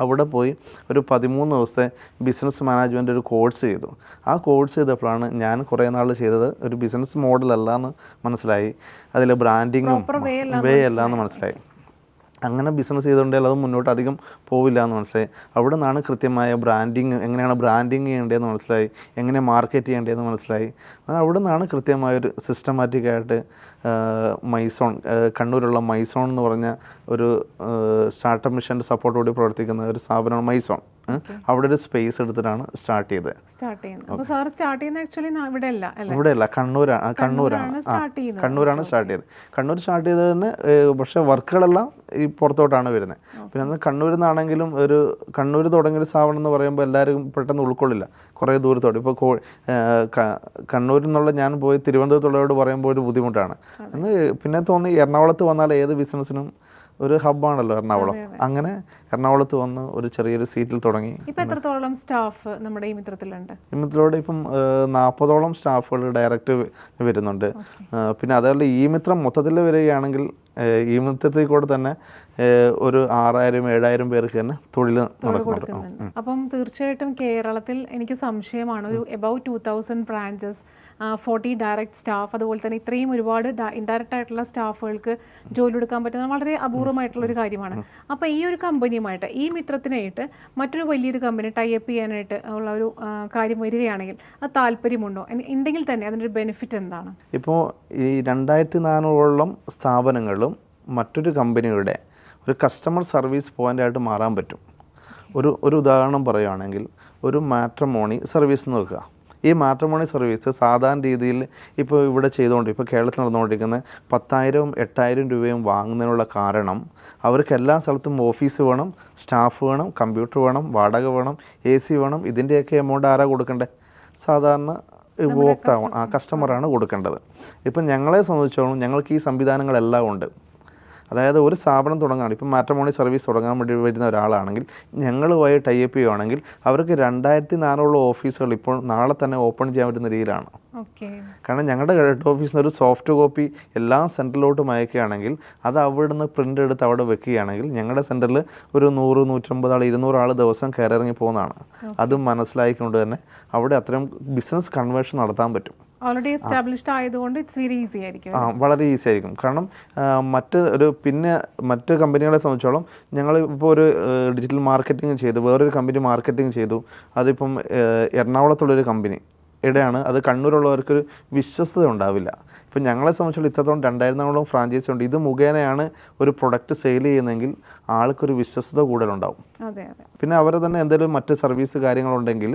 അവിടെ പോയി ഒരു 13 ദിവസത്തെ ബിസിനസ് മാനേജ്മെൻറ്റ് ഒരു കോഴ്സ് ചെയ്തു. ആ കോഴ്സ് ചെയ്തപ്പോഴാണ് ഞാൻ കുറേ നാൾ ചെയ്തത് ഒരു ബിസിനസ് മോഡലല്ല എന്ന് മനസ്സിലായി. അതിൽ ബ്രാൻഡിങ്ങും വേ അല്ല എന്ന് മനസ്സിലായി. അങ്ങനെ ബിസിനസ് ചെയ്തുകൊണ്ടെങ്കിൽ അത് മുന്നോട്ട് അധികം പോവില്ല എന്ന് മനസ്സിലായി. അവിടെ നിന്നാണ് കൃത്യമായ ബ്രാൻഡിങ് എങ്ങനെയാണ് ബ്രാൻഡിങ് ചെയ്യേണ്ടതെന്ന് മനസ്സിലായി, എങ്ങനെ മാർക്കറ്റ് ചെയ്യേണ്ടതെന്ന് മനസ്സിലായി. അവിടെ നിന്നാണ് കൃത്യമായൊരു സിസ്റ്റമാറ്റിക്കായിട്ട് കണ്ണൂരുള്ള മൈസോൺ എന്ന് പറഞ്ഞ ഒരു സ്റ്റാർട്ടപ്പ് മിഷൻ്റെ സപ്പോർട്ടോടെ പ്രവർത്തിക്കുന്ന ഒരു സ്ഥാപനമാണ് മൈസോൺ. അവിടെ ഒരു സ്പേസ് എടുത്തിട്ടാണ് സ്റ്റാർട്ട് ചെയ്തത്. ഇവിടെയല്ല, കണ്ണൂരാണ് സ്റ്റാർട്ട് ചെയ്തത്. കണ്ണൂർ സ്റ്റാർട്ട് ചെയ്തത് തന്നെ. പക്ഷേ വർക്കുകളെല്ലാം ഈ പുറത്തോട്ടാണ് വരുന്നത്. പിന്നെ അന്ന് കണ്ണൂരിൽ നിന്നാണെങ്കിലും കണ്ണൂർ തുടങ്ങിയൊരു സ്ഥാപനം എന്ന് പറയുമ്പോൾ എല്ലാവരും പെട്ടെന്ന് ഉൾക്കൊള്ളില്ല, കുറേ ദൂരത്തോട്ട്. ഇപ്പോൾ കണ്ണൂരിൽ നിന്നുള്ള ഞാൻ പോയി തിരുവനന്തപുരത്തുള്ളവരോട് പറയുമ്പോൾ ഒരു ബുദ്ധിമുട്ടാണ്. പിന്നെ തോന്നി എറണാകുളത്ത് വന്നാൽ ഏത് ബിസിനസ്സിനും ഒരു ഹബ്ബാണല്ലോ എറണാകുളം. അങ്ങനെ എറണാകുളത്ത് വന്ന് ഒരു ചെറിയൊരു സീറ്റിൽ തുടങ്ങി. ഇപ്പം എത്രത്തോളം സ്റ്റാഫ് നമ്മുടെ ഈ മിത്രത്തിലുണ്ട്? ഈ മിത്രത്തോടെ ഇപ്പം 40ഓളം സ്റ്റാഫുകൾ ഡയറക്റ്റ് വരുന്നുണ്ട്. പിന്നെ അതേപോലെ ഈ മിത്രം മൊത്തത്തിൽ വരികയാണെങ്കിൽ ഈ മിത്രത്തിൽ കൂടെ തന്നെ ഒരു 6,000-7,000 പേർക്ക് തന്നെ തൊഴിൽ നടക്കുന്നുണ്ട്. അപ്പം തീർച്ചയായിട്ടും കേരളത്തിൽ എനിക്ക് സംശയമാണ് ഒരു എബൌട്ട് 2000 ബ്രാഞ്ചസ്, 40 ഡയറക്റ്റ് സ്റ്റാഫ്, അതുപോലെ തന്നെ ഇത്രയും ഒരുപാട് ഇൻഡയറക്റ്റ് ആയിട്ടുള്ള സ്റ്റാഫുകൾക്ക് ജോലി എടുക്കാൻ പറ്റുന്നത് വളരെ അപൂർവമായിട്ടുള്ളൊരു കാര്യമാണ്. അപ്പോൾ ഈ ഒരു കമ്പനിയുമായിട്ട്, ഈ മിത്രത്തിനായിട്ട് മറ്റൊരു വലിയൊരു കമ്പനി ടൈപ്പ് ചെയ്യാനായിട്ട് ഉള്ള ഒരു കാര്യം വരികയാണെങ്കിൽ അത് താല്പര്യമുണ്ടോ? ഉണ്ടെങ്കിൽ തന്നെ അതിൻ്റെ ബെനിഫിറ്റ് എന്താണ്? ഇപ്പോൾ ഈ 2400ഓളം സ്ഥാപനങ്ങളും മറ്റൊരു കമ്പനിയുടെ ഒരു കസ്റ്റമർ സർവീസ് പോയിൻ്റായിട്ട് മാറാൻ പറ്റും. ഒരു ഉദാഹരണം പറയുകയാണെങ്കിൽ ഒരു മാട്രിമോണി സർവീസ് നോക്കുക. ഈ മാട്രിമോണി സർവീസ് സാധാരണ രീതിയിൽ ഇപ്പോൾ ഇവിടെ ഇപ്പോൾ കേരളത്തിൽ നടന്നുകൊണ്ടിരിക്കുന്ന 10,000-8,000 രൂപയും വാങ്ങുന്നതിനുള്ള കാരണം അവർക്ക് എല്ലാ സ്ഥലത്തും ഓഫീസ് വേണം, സ്റ്റാഫ് വേണം, കമ്പ്യൂട്ടർ വേണം, വാടക വേണം, AC വേണം. ഇതിൻ്റെയൊക്കെ എമൗണ്ട് ആരാ കൊടുക്കണ്ടേ? സാധാരണ ഉപഭോക്താവാണ്, കസ്റ്റമറാണ് കൊടുക്കേണ്ടത്. ഇപ്പം ഞങ്ങളെ സംബന്ധിച്ചോളം ഞങ്ങൾക്ക് ഈ സംവിധാനങ്ങളെല്ലാം ഉണ്ട്. അതായത് ഒരു സ്ഥാപനം തുടങ്ങുകയാണ്, ഇപ്പം മാട്രിമോണി സർവീസ് തുടങ്ങാൻ വേണ്ടി വരുന്ന ഒരാളാണെങ്കിൽ ഞങ്ങളുമായി ടൈപ്പ് ചെയ്യുകയാണെങ്കിൽ അവർക്ക് 2,400 ഓഫീസുകൾ ഇപ്പോൾ നാളെ തന്നെ ഓപ്പൺ ചെയ്യാൻ പറ്റുന്ന രീതിയിലാണ്. കാരണം ഞങ്ങളുടെ ഹെഡ് ഓഫീസിൽ നിന്ന് ഒരു സോഫ്റ്റ് കോപ്പി എല്ലാ സെൻറ്ററിലോട്ടും അയക്കുകയാണെങ്കിൽ അത് അവിടെ നിന്ന് പ്രിൻ്റ് എടുത്ത് അവിടെ വെക്കുകയാണെങ്കിൽ ഞങ്ങളുടെ സെൻറ്ററിൽ ഒരു 100-150 ആൾ 200 ആൾ ദിവസം കയറിറങ്ങി പോകുന്നതാണ്. അതും മനസ്സിലാക്കിക്കൊണ്ട് തന്നെ അവിടെ അത്രയും ബിസിനസ് കൺവേർഷൻ നടത്താൻ പറ്റും. ഓൾറെഡി എസ്റ്റാബ്ലിഷ്ഡ് ആയതുകൊണ്ട് ഇറ്റ്സ് വെരി ഈസി ആയിരിക്കും. വളരെ ഈസി ആയിരിക്കും. കാരണം മറ്റ് കമ്പനികളെ സംബന്ധിച്ചോളം ഞങ്ങൾ ഇപ്പോൾ ഒരു ഡിജിറ്റൽ മാർക്കറ്റിംഗ് ചെയ്തു, വേറൊരു കമ്പനി മാർക്കറ്റിംഗ് ചെയ്തു. അതിപ്പം എറണാകുളത്തുള്ളൊരു കമ്പനി ഇവിടെയാണ്. അത് കണ്ണൂരുള്ളവർക്കൊരു വിശ്വസ്തത ഉണ്ടാവില്ല. ഇപ്പം ഞങ്ങളെ സംബന്ധിച്ചുള്ള ഇത്രത്തോളം 2,400 ഫ്രാഞ്ചൈസി ഉണ്ട്. ഇത് മുഖേനയാണ് ഒരു പ്രൊഡക്റ്റ് സെയിൽ ചെയ്യുന്നതെങ്കിൽ ആൾക്കൊരു വിശ്വസ്തത കൂടുതലുണ്ടാവും. പിന്നെ അവരെ തന്നെ എന്തെങ്കിലും മറ്റ് സർവീസ് കാര്യങ്ങളുണ്ടെങ്കിൽ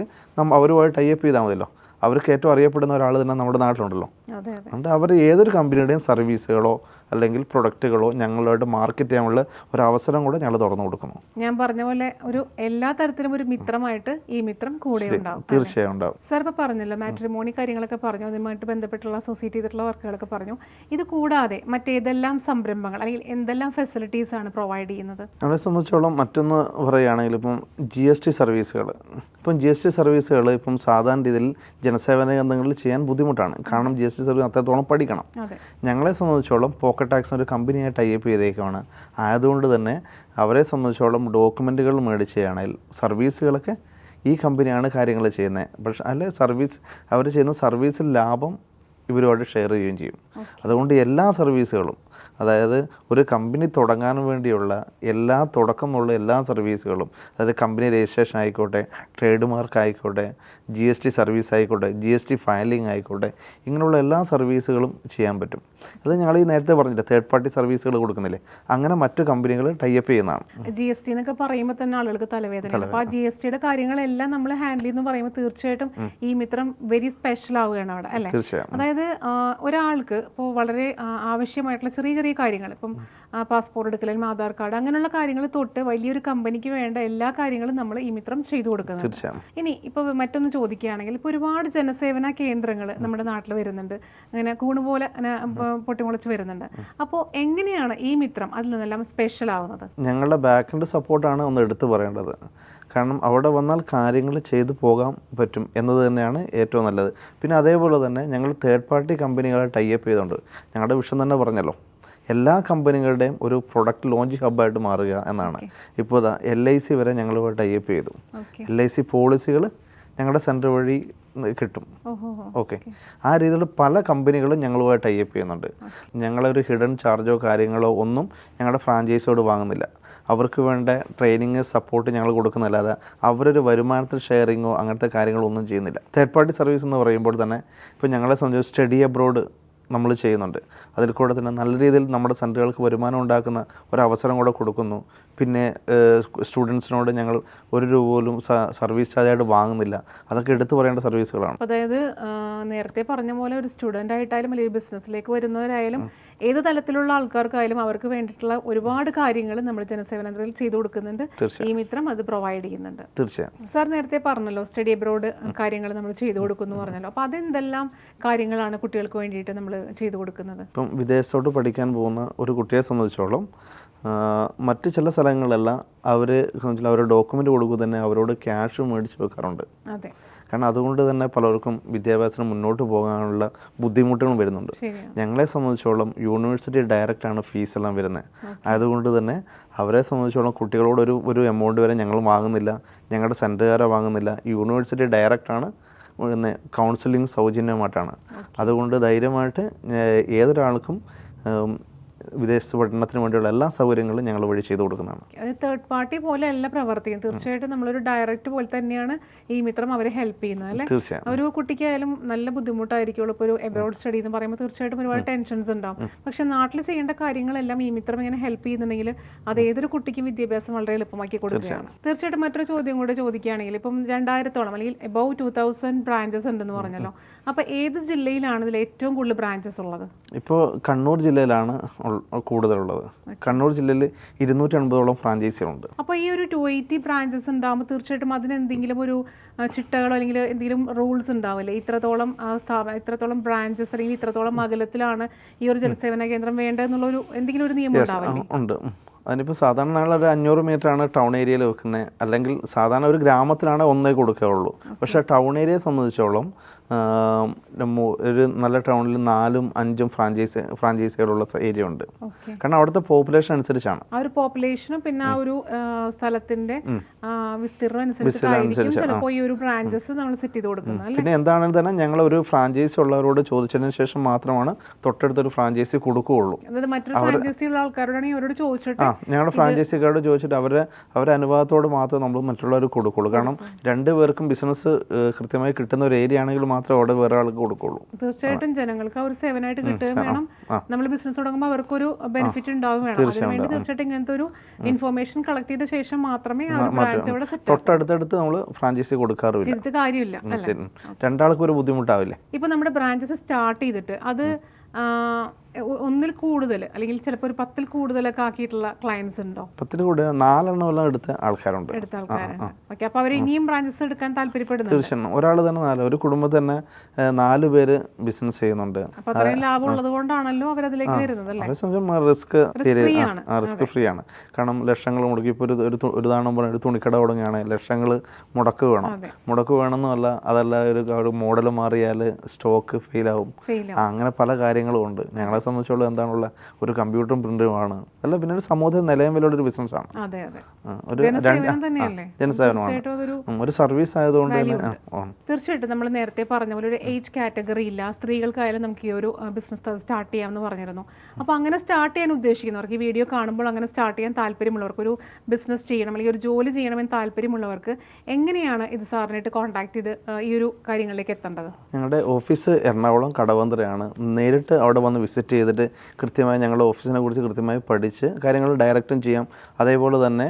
അവരുമായി ടൈപ്പ് ചെയ്താൽ മതിയല്ലോ. അവർക്ക് ഏറ്റവും അറിയപ്പെടുന്ന ഒരാൾ തന്നെ നമ്മുടെ നാട്ടിലുണ്ടല്ലോ. അതെ അതെ. അതുകൊണ്ട് അവർ ഏതൊരു കമ്പനിയുടെയും സർവീസുകളോ അല്ലെങ്കിൽ പ്രൊഡക്റ്റുകളോ ഞങ്ങളായിട്ട് മാർക്കറ്റ് ചെയ്യാനുള്ള ഒരു അവസരം കൂടെ ഞങ്ങൾ തുറന്നു കൊടുക്കുന്നു. ഞാൻ പറഞ്ഞ പോലെ ഒരു എല്ലാ തരത്തിലും ഒരു മിത്രമായിട്ട് ഈ മിത്രം കൂടെ ഉണ്ടാവും. തീർച്ചയായും ഉണ്ടാവും. സാർ ഇപ്പോൾ പറഞ്ഞല്ലോ മാട്രിമോണി കാര്യങ്ങളൊക്കെ പറഞ്ഞു, അതുമായിട്ട് ബന്ധപ്പെട്ടുള്ള അസോസിയേറ്റ് ചെയ്തിട്ടുള്ള വർക്കുകളൊക്കെ പറഞ്ഞു. ഇത് കൂടാതെ മറ്റേതെല്ലാം സംരംഭങ്ങൾ അല്ലെങ്കിൽ എന്തെല്ലാം ഫെസിലിറ്റീസ് ആണ് പ്രൊവൈഡ് ചെയ്യുന്നത്? നമ്മളെ സംബന്ധിച്ചോളം മറ്റൊന്ന് പറയുകയാണെങ്കിൽ ഇപ്പം GST സർവീസുകൾ, ഇപ്പം GST സർവീസുകൾ ഇപ്പം സാധാരണ രീതിയിൽ ജനസേവന കേന്ദ്രങ്ങളിൽ ചെയ്യാൻ ബുദ്ധിമുട്ടാണ്. കാരണം GST സർവീസ് അത്രത്തോളം പഠിക്കണം. ഞങ്ങളെ സംബന്ധിച്ചോളം പോക്കറ്റ് ടാക്സ് ഒരു കമ്പനിയായി ടൈപ്പ് ചെയ്തേക്കുവാണ്. ആയതുകൊണ്ട് തന്നെ അവരെ സംബന്ധിച്ചോളം ഡോക്യുമെൻറ്റുകൾ മേടിച്ചുകയാണെങ്കിൽ സർവീസുകളൊക്കെ ഈ കമ്പനിയാണ് കാര്യങ്ങൾ ചെയ്യുന്നത്. പക്ഷേ അല്ലെ സർവീസ് അവർ ചെയ്യുന്ന സർവീസിൽ ലാഭം ഇവരുമായിട്ട് ഷെയർ ചെയ്യുകയും ചെയ്യും. അതുകൊണ്ട് എല്ലാ സർവീസുകളും, അതായത് ഒരു കമ്പനി തുടങ്ങാൻ വേണ്ടിയുള്ള തുടക്കമുള്ള എല്ലാ സർവീസുകളും, അതായത് കമ്പനി രജിസ്ട്രേഷൻ ആയിക്കോട്ടെ, ട്രേഡ് മാർക്ക് ആയിക്കോട്ടെ, GST സർവീസ് ആയിക്കോട്ടെ, GST ഫയലിംഗ് ആയിക്കോട്ടെ, ഇങ്ങനെയുള്ള എല്ലാ സർവീസുകളും ചെയ്യാൻ പറ്റും. അത് ഞങ്ങൾ ഈ നേരത്തെ പറഞ്ഞില്ല, തേർഡ് പാർട്ടി സർവീസുകൾ കൊടുക്കുന്നില്ലേ, അങ്ങനെ മറ്റു കമ്പനികൾ ടൈപ്പ് ചെയ്യുന്നതാണ്. GST എന്നൊക്കെ പറയുമ്പോൾ തന്നെ ആളുകൾക്ക് തലവേദന. അപ്പോൾ ആ GSTയുടെ കാര്യങ്ങളെല്ലാം നമ്മൾ ഹാൻഡിൽ ചെയ്യുന്നു പറയുമ്പോൾ തീർച്ചയായിട്ടും ഈ മിത്രം വെരി സ്പെഷ്യൽ ആവുകയാണ് അവിടെ, അല്ലേ? തീർച്ചയായും. അതായത് ഒരാൾക്ക് ഇപ്പോൾ വളരെ ആവശ്യമായിട്ടുള്ള ചെറിയ ചെറിയ കാര്യങ്ങൾ, ഇപ്പം പാസ്പോർട്ട് എടുക്കലും ആധാർ കാർഡ് അങ്ങനെയുള്ള കാര്യങ്ങൾ തൊട്ട് വലിയൊരു കമ്പനിക്ക് വേണ്ട എല്ലാ കാര്യങ്ങളും നമ്മൾ ഈ മിത്രം ചെയ്തു കൊടുക്കുന്നത്. ഇനി ഇപ്പോൾ മറ്റൊന്ന് ചോദിക്കുകയാണെങ്കിൽ, ഇപ്പോൾ ഒരുപാട് ജനസേവന കേന്ദ്രങ്ങൾ നമ്മുടെ നാട്ടിൽ വരുന്നുണ്ട്, അങ്ങനെ കൂണുപോലെ പൊട്ടിമുളച്ച് വരുന്നുണ്ട്. അപ്പോൾ എങ്ങനെയാണ് ഈ മിത്രം അതിൽ നിന്നെല്ലാം സ്പെഷ്യൽ ആവുന്നത്? ഞങ്ങളുടെ ബാക്ക് എൻഡ് സപ്പോർട്ടാണ് ഒന്ന് എടുത്തു പറയേണ്ടത്. കാരണം അവിടെ വന്നാൽ കാര്യങ്ങൾ ചെയ്തു പോകാൻ പറ്റും എന്നത് തന്നെയാണ് ഏറ്റവും നല്ലത്. പിന്നെ അതേപോലെ തന്നെ ഞങ്ങൾ തേർഡ് പാർട്ടി കമ്പനികളെ ടൈപ്പ് ചെയ്തുകൊണ്ട്, ഞങ്ങളുടെ വിഷയം തന്നെ പറഞ്ഞല്ലോ, എല്ലാ കമ്പനികളുടെയും ഒരു പ്രൊഡക്റ്റ് ലോഞ്ച് ഹബ്ബായിട്ട് മാറുക എന്നാണ്. ഇപ്പോൾ LIC വരെ ഞങ്ങൾ ടൈപ്പ് ചെയ്തു. LIC പോളിസികൾ ഞങ്ങളുടെ സെൻറ്റർ വഴി കിട്ടും. ഓക്കെ, ആ രീതിയിൽ പല കമ്പനികളും ഞങ്ങളുമായി ടൈപ്പ് ചെയ്യുന്നുണ്ട്. ഞങ്ങളൊരു ഹിഡൻ ചാർജോ കാര്യങ്ങളോ ഒന്നും ഞങ്ങളുടെ ഫ്രാഞ്ചൈസിയോട് വാങ്ങുന്നില്ല. അവർക്ക് വേണ്ട ട്രെയിനിങ് സപ്പോർട്ട് ഞങ്ങൾ കൊടുക്കുന്നതല്ലാതെ അവരൊരു വരുമാനത്തിൽ ഷെയറിങ്ങോ അങ്ങനത്തെ കാര്യങ്ങളോ ഒന്നും ചെയ്യുന്നില്ല. തേർഡ് പാർട്ടി സർവീസ് എന്ന് പറയുമ്പോൾ തന്നെ ഇപ്പോൾ ഞങ്ങളെ സംബന്ധിച്ച് സ്റ്റഡി അബ്രോഡ് നമ്മൾ ചെയ്യുന്നുണ്ട്. അതിൽ കൂടെ തന്നെ നല്ല രീതിയിൽ നമ്മുടെ സെൻറ്ററുകൾക്ക് വരുമാനം ഉണ്ടാക്കുന്ന ഒരവസരം കൂടെ കൊടുക്കുന്നു. പിന്നെ സ്റ്റുഡൻസിനോട് ഞങ്ങൾ ₹1 പോലും സർവീസ് ചാർജായിട്ട് വാങ്ങുന്നില്ല. അതൊക്കെ എടുത്തു പറയേണ്ട സർവീസുകളാണ്. അതായത് നേരത്തെ പറഞ്ഞ പോലെ ഒരു സ്റ്റുഡൻ്റ് ആയിട്ടായാലും അല്ലെങ്കിൽ ബിസിനസ്സിലേക്ക് വരുന്നവരായാലും ഏത് തലത്തിലുള്ള ആൾക്കാർക്കായാലും അവർക്ക് വേണ്ടിയിട്ടുള്ള ഒരുപാട് കാര്യങ്ങൾ നമ്മൾ ജനസേവനത്തിൽ ചെയ്തു കൊടുക്കുന്നുണ്ട്. ഈ മിത്രം അത് പ്രൊവൈഡ് ചെയ്യുന്നുണ്ട്. തീർച്ചയായും. സാർ നേരത്തെ പറഞ്ഞല്ലോ സ്റ്റഡി അബ്രോഡ് കാര്യങ്ങൾ നമ്മൾ ചെയ്തു കൊടുക്കുന്നു പറഞ്ഞല്ലോ. അപ്പോൾ അതെന്തെല്ലാം കാര്യങ്ങളാണ് കുട്ടികൾക്ക് വേണ്ടിയിട്ട് നമ്മൾ ചെയ്തു കൊടുക്കുന്നത്? ഇപ്പം വിദേശത്തോട്ട് പഠിക്കാൻ പോകുന്ന ഒരു കുട്ടിയെ സംബന്ധിച്ചോളം മറ്റ് ചില സ്ഥലങ്ങളിലെല്ലാം അവരുടെ ഡോക്യുമെൻ്റ് കൊടുക്കുക തന്നെ അവരോട് ക്യാഷ് മേടിച്ച് വെക്കാറുണ്ട്. കാരണം അതുകൊണ്ട് തന്നെ പലർക്കും വിദ്യാഭ്യാസത്തിന് മുന്നോട്ട് പോകാനുള്ള ബുദ്ധിമുട്ടുകൾ വരുന്നുണ്ട്. ഞങ്ങളെ സംബന്ധിച്ചോളം യൂണിവേഴ്സിറ്റി ഡയറക്റ്റാണ് ഫീസെല്ലാം വരുന്നത്. അതുകൊണ്ട് തന്നെ അവരെ സംബന്ധിച്ചോളം കുട്ടികളോട് ഒരു എമൗണ്ട് വരെ ഞങ്ങൾ വാങ്ങുന്നില്ല, ഞങ്ങളുടെ സെൻറ്ററുകാരെ വാങ്ങുന്നില്ല. University ഡയറക്റ്റാണ് counselling സൗജന്യമായിട്ടാണ്. അതുകൊണ്ട് ധൈര്യമായിട്ട് ഏതൊരാൾക്കും വിദേശ പഠനത്തിന് വേണ്ടിയുള്ള എല്ലാ സൗകര്യങ്ങളും ഞങ്ങൾ വഴി ചെയ്തു കൊടുക്കുന്നതാണ്. അത് തേർഡ് പാർട്ടി പോലെ അല്ല പ്രവർത്തിക്കുന്നത്. തീർച്ചയായിട്ടും നമ്മളൊരു ഡയറക്റ്റ് പോലെ തന്നെയാണ് ഈ മിത്രം അവരെ ഹെൽപ്പ് ചെയ്യുന്നത്, അല്ലേ? തീർച്ചയായും. ഒരു കുട്ടിക്കായാലും നല്ല ബുദ്ധിമുട്ടായിരിക്കുള്ളൂ. ഇപ്പോൾ ഒരു എബ്രോഡ് സ്റ്റഡി എന്ന് പറയുമ്പോൾ തീർച്ചയായിട്ടും ഒരുപാട് ടെൻഷൻസ് ഉണ്ടാവും. പക്ഷെ നാട്ടിൽ ചെയ്യേണ്ട കാര്യങ്ങളെല്ലാം ഈ മിത്രം ഇങ്ങനെ ഹെൽപ്പ് ചെയ്യുന്നുണ്ടെങ്കിൽ അത് ഏതൊരു കുട്ടിക്കും വിദ്യാഭ്യാസം വളരെ എളുപ്പമാക്കി കൊടുക്കുകയാണ്. തീർച്ചയായിട്ടും മറ്റൊരു ചോദ്യം കൂടെ ചോദിക്കുകയാണെങ്കിൽ, ഇപ്പം 2000-ഓളം അല്ലെങ്കിൽ എബവ് 2000 ബ്രാഞ്ചസ് ഉണ്ടെന്ന് പറഞ്ഞല്ലോ. അപ്പോൾ ഏത് ജില്ലയിലാണ് ഇതിൽ ഏറ്റവും കൂടുതൽ ബ്രാഞ്ചസ് ഉള്ളത്? ഇപ്പോൾ കണ്ണൂർ ജില്ലയിലാണ് കൂടുതലുള്ളത്. കണ്ണൂർ ജില്ലയിൽ 280ഓളം ഫ്രാഞ്ചൈസികളുണ്ട്. അപ്പോൾ ഈ ഒരു 280 ബ്രാഞ്ചസ് ഉണ്ടാകുമ്പോൾ തീർച്ചയായിട്ടും അതിന് എന്തെങ്കിലും ഒരു ചിട്ടകളോ അല്ലെങ്കിൽ എന്തെങ്കിലും റൂൾസ് ഉണ്ടാവില്ലേ? ഇത്രത്തോളം ബ്രാഞ്ചസ് അല്ലെങ്കിൽ ഇത്രത്തോളം അകലത്തിലാണ് ഈ ഒരു ജനസേവന കേന്ദ്രം വേണ്ടതെന്നുള്ളൊരു എന്തെങ്കിലും ഒരു നിയമം ഉണ്ടാവില്ലേ? ഉണ്ട്. അതിനിപ്പോൾ സാധാരണ ഞങ്ങളൊരു 500 മീറ്ററാണ് ടൗൺ ഏരിയയിൽ വെക്കുന്നത്. അല്ലെങ്കിൽ സാധാരണ ഒരു ഗ്രാമത്തിലാണ് ഒന്നേ കൊടുക്കുകയുള്ളൂ. പക്ഷേ ടൗൺ ഏരിയയെ സംബന്ധിച്ചോളം ഒരു നല്ല ടൗണിൽ 4-5 ഫ്രാഞ്ചൈസികളുള്ള ഏരിയ ഉണ്ട്. കാരണം അവിടുത്തെ പോപ്പുലേഷൻ അനുസരിച്ചാണ്. ആ ഒരു പോപ്പുലേഷനും പിന്നെ ആ ഒരു സ്ഥലത്തിന്റെ വിസ്തീർണം അനുസരിച്ചായിരിക്കും ചിലപ്പോൾ ഈ ഒരു ബ്രാഞ്ചസ് നമ്മൾ സെറ്റ് ചെയ്ത് കൊടുക്കുന്നത്. പിന്നെ എന്താണെന്ന് തന്നെ ഞങ്ങൾ ഒരു ഫ്രാഞ്ചൈസി ഉള്ളവരോട് ചോദിച്ചതിന് ശേഷം മാത്രമാണ് തൊട്ടടുത്തൊരു ഫ്രാഞ്ചൈസി കൊടുക്കുകയുള്ളൂ. അതായത് മറ്റൊരു ഫ്രാഞ്ചൈസി ഉള്ള ആൾക്കാരോടാണെങ്കിൽ അവരോട് ചോദിച്ചിട്ട് ഞങ്ങളുടെ ഫ്രാഞ്ചൈസിക്കാരോട് ചോദിച്ചിട്ട് അവരെ അനുഭവത്തോട് മാത്രമേ നമ്മൾ മറ്റുള്ളവർക്ക് കൊടുക്കുള്ളൂ. കാരണം 2 പേർക്കും ബിസിനസ് കൃത്യമായി കിട്ടുന്ന ഒരു ഏരിയ ആണെങ്കിൽ മാത്രമേ അവിടെ വേറെ ആൾക്ക് കൊടുക്കുള്ളൂ. തീർച്ചയായിട്ടും ജനങ്ങൾക്ക് ഒരു സേവനമായിട്ട് കിട്ടുകയും വേണം. നമ്മൾ ബിസിനസ് തുടങ്ങുമ്പോൾ അവർക്കൊരു ബെനിഫിറ്റ് ഉണ്ടാവുകയും വേണം. അതിനുവേണ്ടി തീർച്ചയായിട്ടും ഇങ്ങനത്തെ ഒരു ഇൻഫർമേഷൻ കളക്ട് ചെയ്ത ശേഷം മാത്രമേ ആ ഒരു ബ്രാഞ്ച് അവിടെ സെറ്റ് തൊട്ടടുത്തടുത്ത് നമ്മൾ ഫ്രാഞ്ചൈസി കൊടുക്കാറില്ല. ചെയ്തിട്ട് കാര്യമില്ല. രണ്ടാൾക്കും ഒരു ബുദ്ധിമുട്ടാവില്ലേ? ഇപ്പൊ നമ്മുടെ ബ്രാഞ്ചസ് സ്റ്റാർട്ട് ചെയ്തിട്ട് അത് ഒന്നിൽ കൂടുതൽ അല്ലെങ്കിൽ ചിലപ്പോൾ ഒരു 10ൽ കൂടുതലൊക്കെ ആക്കിയിട്ടുള്ള ക്ലയൻസ് ഉണ്ടോ? 10ൽ കൂടുതൽ 4 എണ്ണം എടുത്ത ആൾക്കാരുണ്ട്. ഓക്കെ, അപ്പോൾ അവർ ഇനിയും ബ്രാഞ്ചസ് എടുക്കാൻ താല്പര്യപ്പെടുന്നു. തീർച്ചയായും ഒരാൾ തന്നെ 4, ഒരു കുടുംബത്തിൽ തന്നെ 4 പേര് ബിസിനസ് ചെയ്യുന്നുണ്ട്. അപ്പോൾ അത്രയും ലാഭം ഉള്ളത് കൊണ്ടാണല്ലോ അവരതിലേക്ക് വരുന്നത് അല്ലേ? റിസ്ക് ഫ്രീ ആണ്. കാരണം ലക്ഷങ്ങൾ മുടക്കി ഇപ്പോൾ ഒരു ഉദാഹരണം പറഞ്ഞ ഒരു തുണിക്കട തുടങ്ങുകയാണ്, ലക്ഷങ്ങൾ മുടക്ക് വേണമെന്നല്ല, അതല്ല ഒരു മോഡൽ മാറിയാൽ സ്റ്റോക്ക് ഫെയിലാവും. അങ്ങനെ പല കാര്യങ്ങളും ഉണ്ട്. ഞങ്ങളെ സംബന്ധിച്ചുള്ള എന്താണുള്ള ഒരു കമ്പ്യൂട്ടറും പ്രിന്ററുമാണ് അല്ല, പിന്നെ ഒരു സമൂഹത്തിൽ നിലയം വിലയുള്ള ഒരു ബിസിനസ്സാണ്. ഒരു ജനസേവനമാണ്, ഒരു സർവീസ് ആയതുകൊണ്ട് തന്നെ. തീർച്ചയായിട്ടും നമ്മൾ നേരത്തെ പറഞ്ഞ പോലെ ഒരു ഏജ് കാറ്റഗറി ഇല്ല, സ്ത്രീകൾക്കായാലും നമുക്ക് ഈ ഒരു ബിസിനസ് സ്റ്റാർട്ട് ചെയ്യാമെന്ന് പറഞ്ഞിരുന്നു. അപ്പോൾ അങ്ങനെ സ്റ്റാർട്ട് ചെയ്യാൻ ഉദ്ദേശിക്കുന്നവർക്ക്, ഈ വീഡിയോ കാണുമ്പോൾ അങ്ങനെ സ്റ്റാർട്ട് ചെയ്യാൻ താല്പര്യമുള്ളവർക്ക്, ഒരു ബിസിനസ് ചെയ്യണം അല്ലെങ്കിൽ ഒരു ജോലി ചെയ്യണമെന്ന് താല്പര്യമുള്ളവർക്ക് എങ്ങനെയാണ് ഇത് സാറിനായിട്ട് കോൺടാക്ട് ചെയ്ത് ഈ ഒരു കാര്യങ്ങളിലേക്ക് എത്തേണ്ടത്? ഞങ്ങളുടെ ഓഫീസ് എറണാകുളം കടവന്ത്രയാണ്. നേരിട്ട് അവിടെ വന്ന് വിസിറ്റ് ചെയ്തിട്ട് കൃത്യമായി ഞങ്ങളുടെ ഓഫീസിനെ കുറിച്ച് കൃത്യമായി പഠിച്ച് കാര്യങ്ങൾ ഡയറക്റ്റും ചെയ്യാം. അതേപോലെ തന്നെ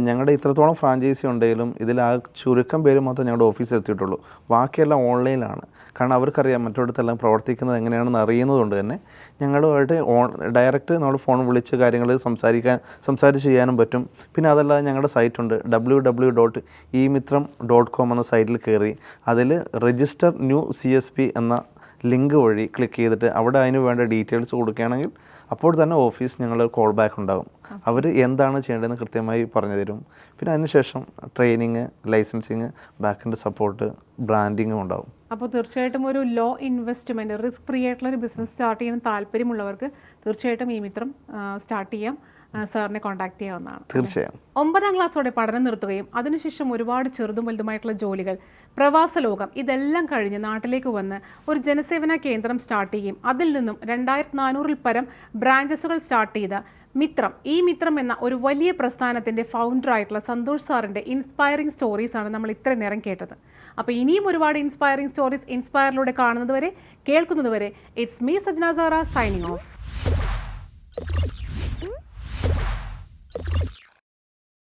ഞങ്ങളുടെ ഇത്രത്തോളം ഫ്രാഞ്ചൈസി ഉണ്ടെങ്കിലും ഇതിൽ ആ ചുരുക്കം പേര് മാത്രമേ ഞങ്ങളുടെ ഓഫീസിൽ എത്തിയിട്ടുള്ളൂ. ബാക്കിയെല്ലാം ഓൺലൈനിലാണ്. കാരണം അവർക്കറിയാം മറ്റൊരിടത്തെല്ലാം പ്രവർത്തിക്കുന്നത് എങ്ങനെയാണെന്ന് അറിയുന്നതുകൊണ്ട് തന്നെ ഞങ്ങളുമായിട്ട് ഡയറക്റ്റ് നമ്മൾ ഫോൺ വിളിച്ച് കാര്യങ്ങൾ സംസാരിച്ച് ചെയ്യാനും പറ്റും. പിന്നെ അതല്ലാതെ ഞങ്ങളുടെ സൈറ്റുണ്ട് www.emitram.com എന്ന സൈറ്റിൽ കയറി അതിൽ രജിസ്റ്റർ ന്യൂ CSP എന്ന ലിങ്ക് വഴി ക്ലിക്ക് ചെയ്തിട്ട് അവിടെ അതിന് വേണ്ട ഡീറ്റെയിൽസ് കൊടുക്കുകയാണെങ്കിൽ അപ്പോൾ തന്നെ ഓഫീസ് ഞങ്ങൾ കോൾ ബാക്ക് ഉണ്ടാകും. അവർ എന്താണ് ചെയ്യേണ്ടതെന്ന് കൃത്യമായി പറഞ്ഞു തരും. പിന്നെ അതിനുശേഷം ട്രെയിനിങ്, ലൈസൻസിങ്, ബാക്കിൻ്റെ സപ്പോർട്ട്, ബ്രാൻഡിങ്ങും ഉണ്ടാകും. അപ്പോൾ തീർച്ചയായിട്ടും ഒരു ലോ ഇൻവെസ്റ്റ്മെൻറ്റ്, റിസ്ക് ഫ്രീ ആയിട്ടുള്ള ഒരു ബിസിനസ് സ്റ്റാർട്ട് ചെയ്യാൻ താല്പര്യമുള്ളവർക്ക് തീർച്ചയായിട്ടും ഈ മിത്രം സ്റ്റാർട്ട് ചെയ്യാം. സാറിനെ കോൺടാക്ട് ചെയ്യാവുന്നതാണ്. തീർച്ചയായും 9ാം ക്ലാസ്സോടെ പഠനം നിർത്തുകയും അതിനുശേഷം ഒരുപാട് ചെറുതും വലുതുമായിട്ടുള്ള ജോലികൾ, പ്രവാസ ലോകം ഇതെല്ലാം കഴിഞ്ഞ് നാട്ടിലേക്ക് വന്ന് ഒരു ജനസേവന കേന്ദ്രം സ്റ്റാർട്ട് ചെയ്യും. അതിൽ നിന്നും 2400-ൽ പരം ബ്രാഞ്ചസുകൾ സ്റ്റാർട്ട് ചെയ്ത ഈ മിത്രം എന്ന ഒരു വലിയ പ്രസ്ഥാനത്തിൻ്റെ ഫൗണ്ടറായിട്ടുള്ള സന്തോഷ് സാറിൻ്റെ ഇൻസ്പയറിംഗ് സ്റ്റോറീസാണ് നമ്മൾ ഇത്രയും നേരം കേട്ടത്. അപ്പോൾ ഇനിയും ഒരുപാട് ഇൻസ്പയറിംഗ് സ്റ്റോറീസ് ഇൻസ്പയറിലൂടെ കാണുന്നതുവരെ, കേൾക്കുന്നതുവരെ, it's me Sajna Sara signing of.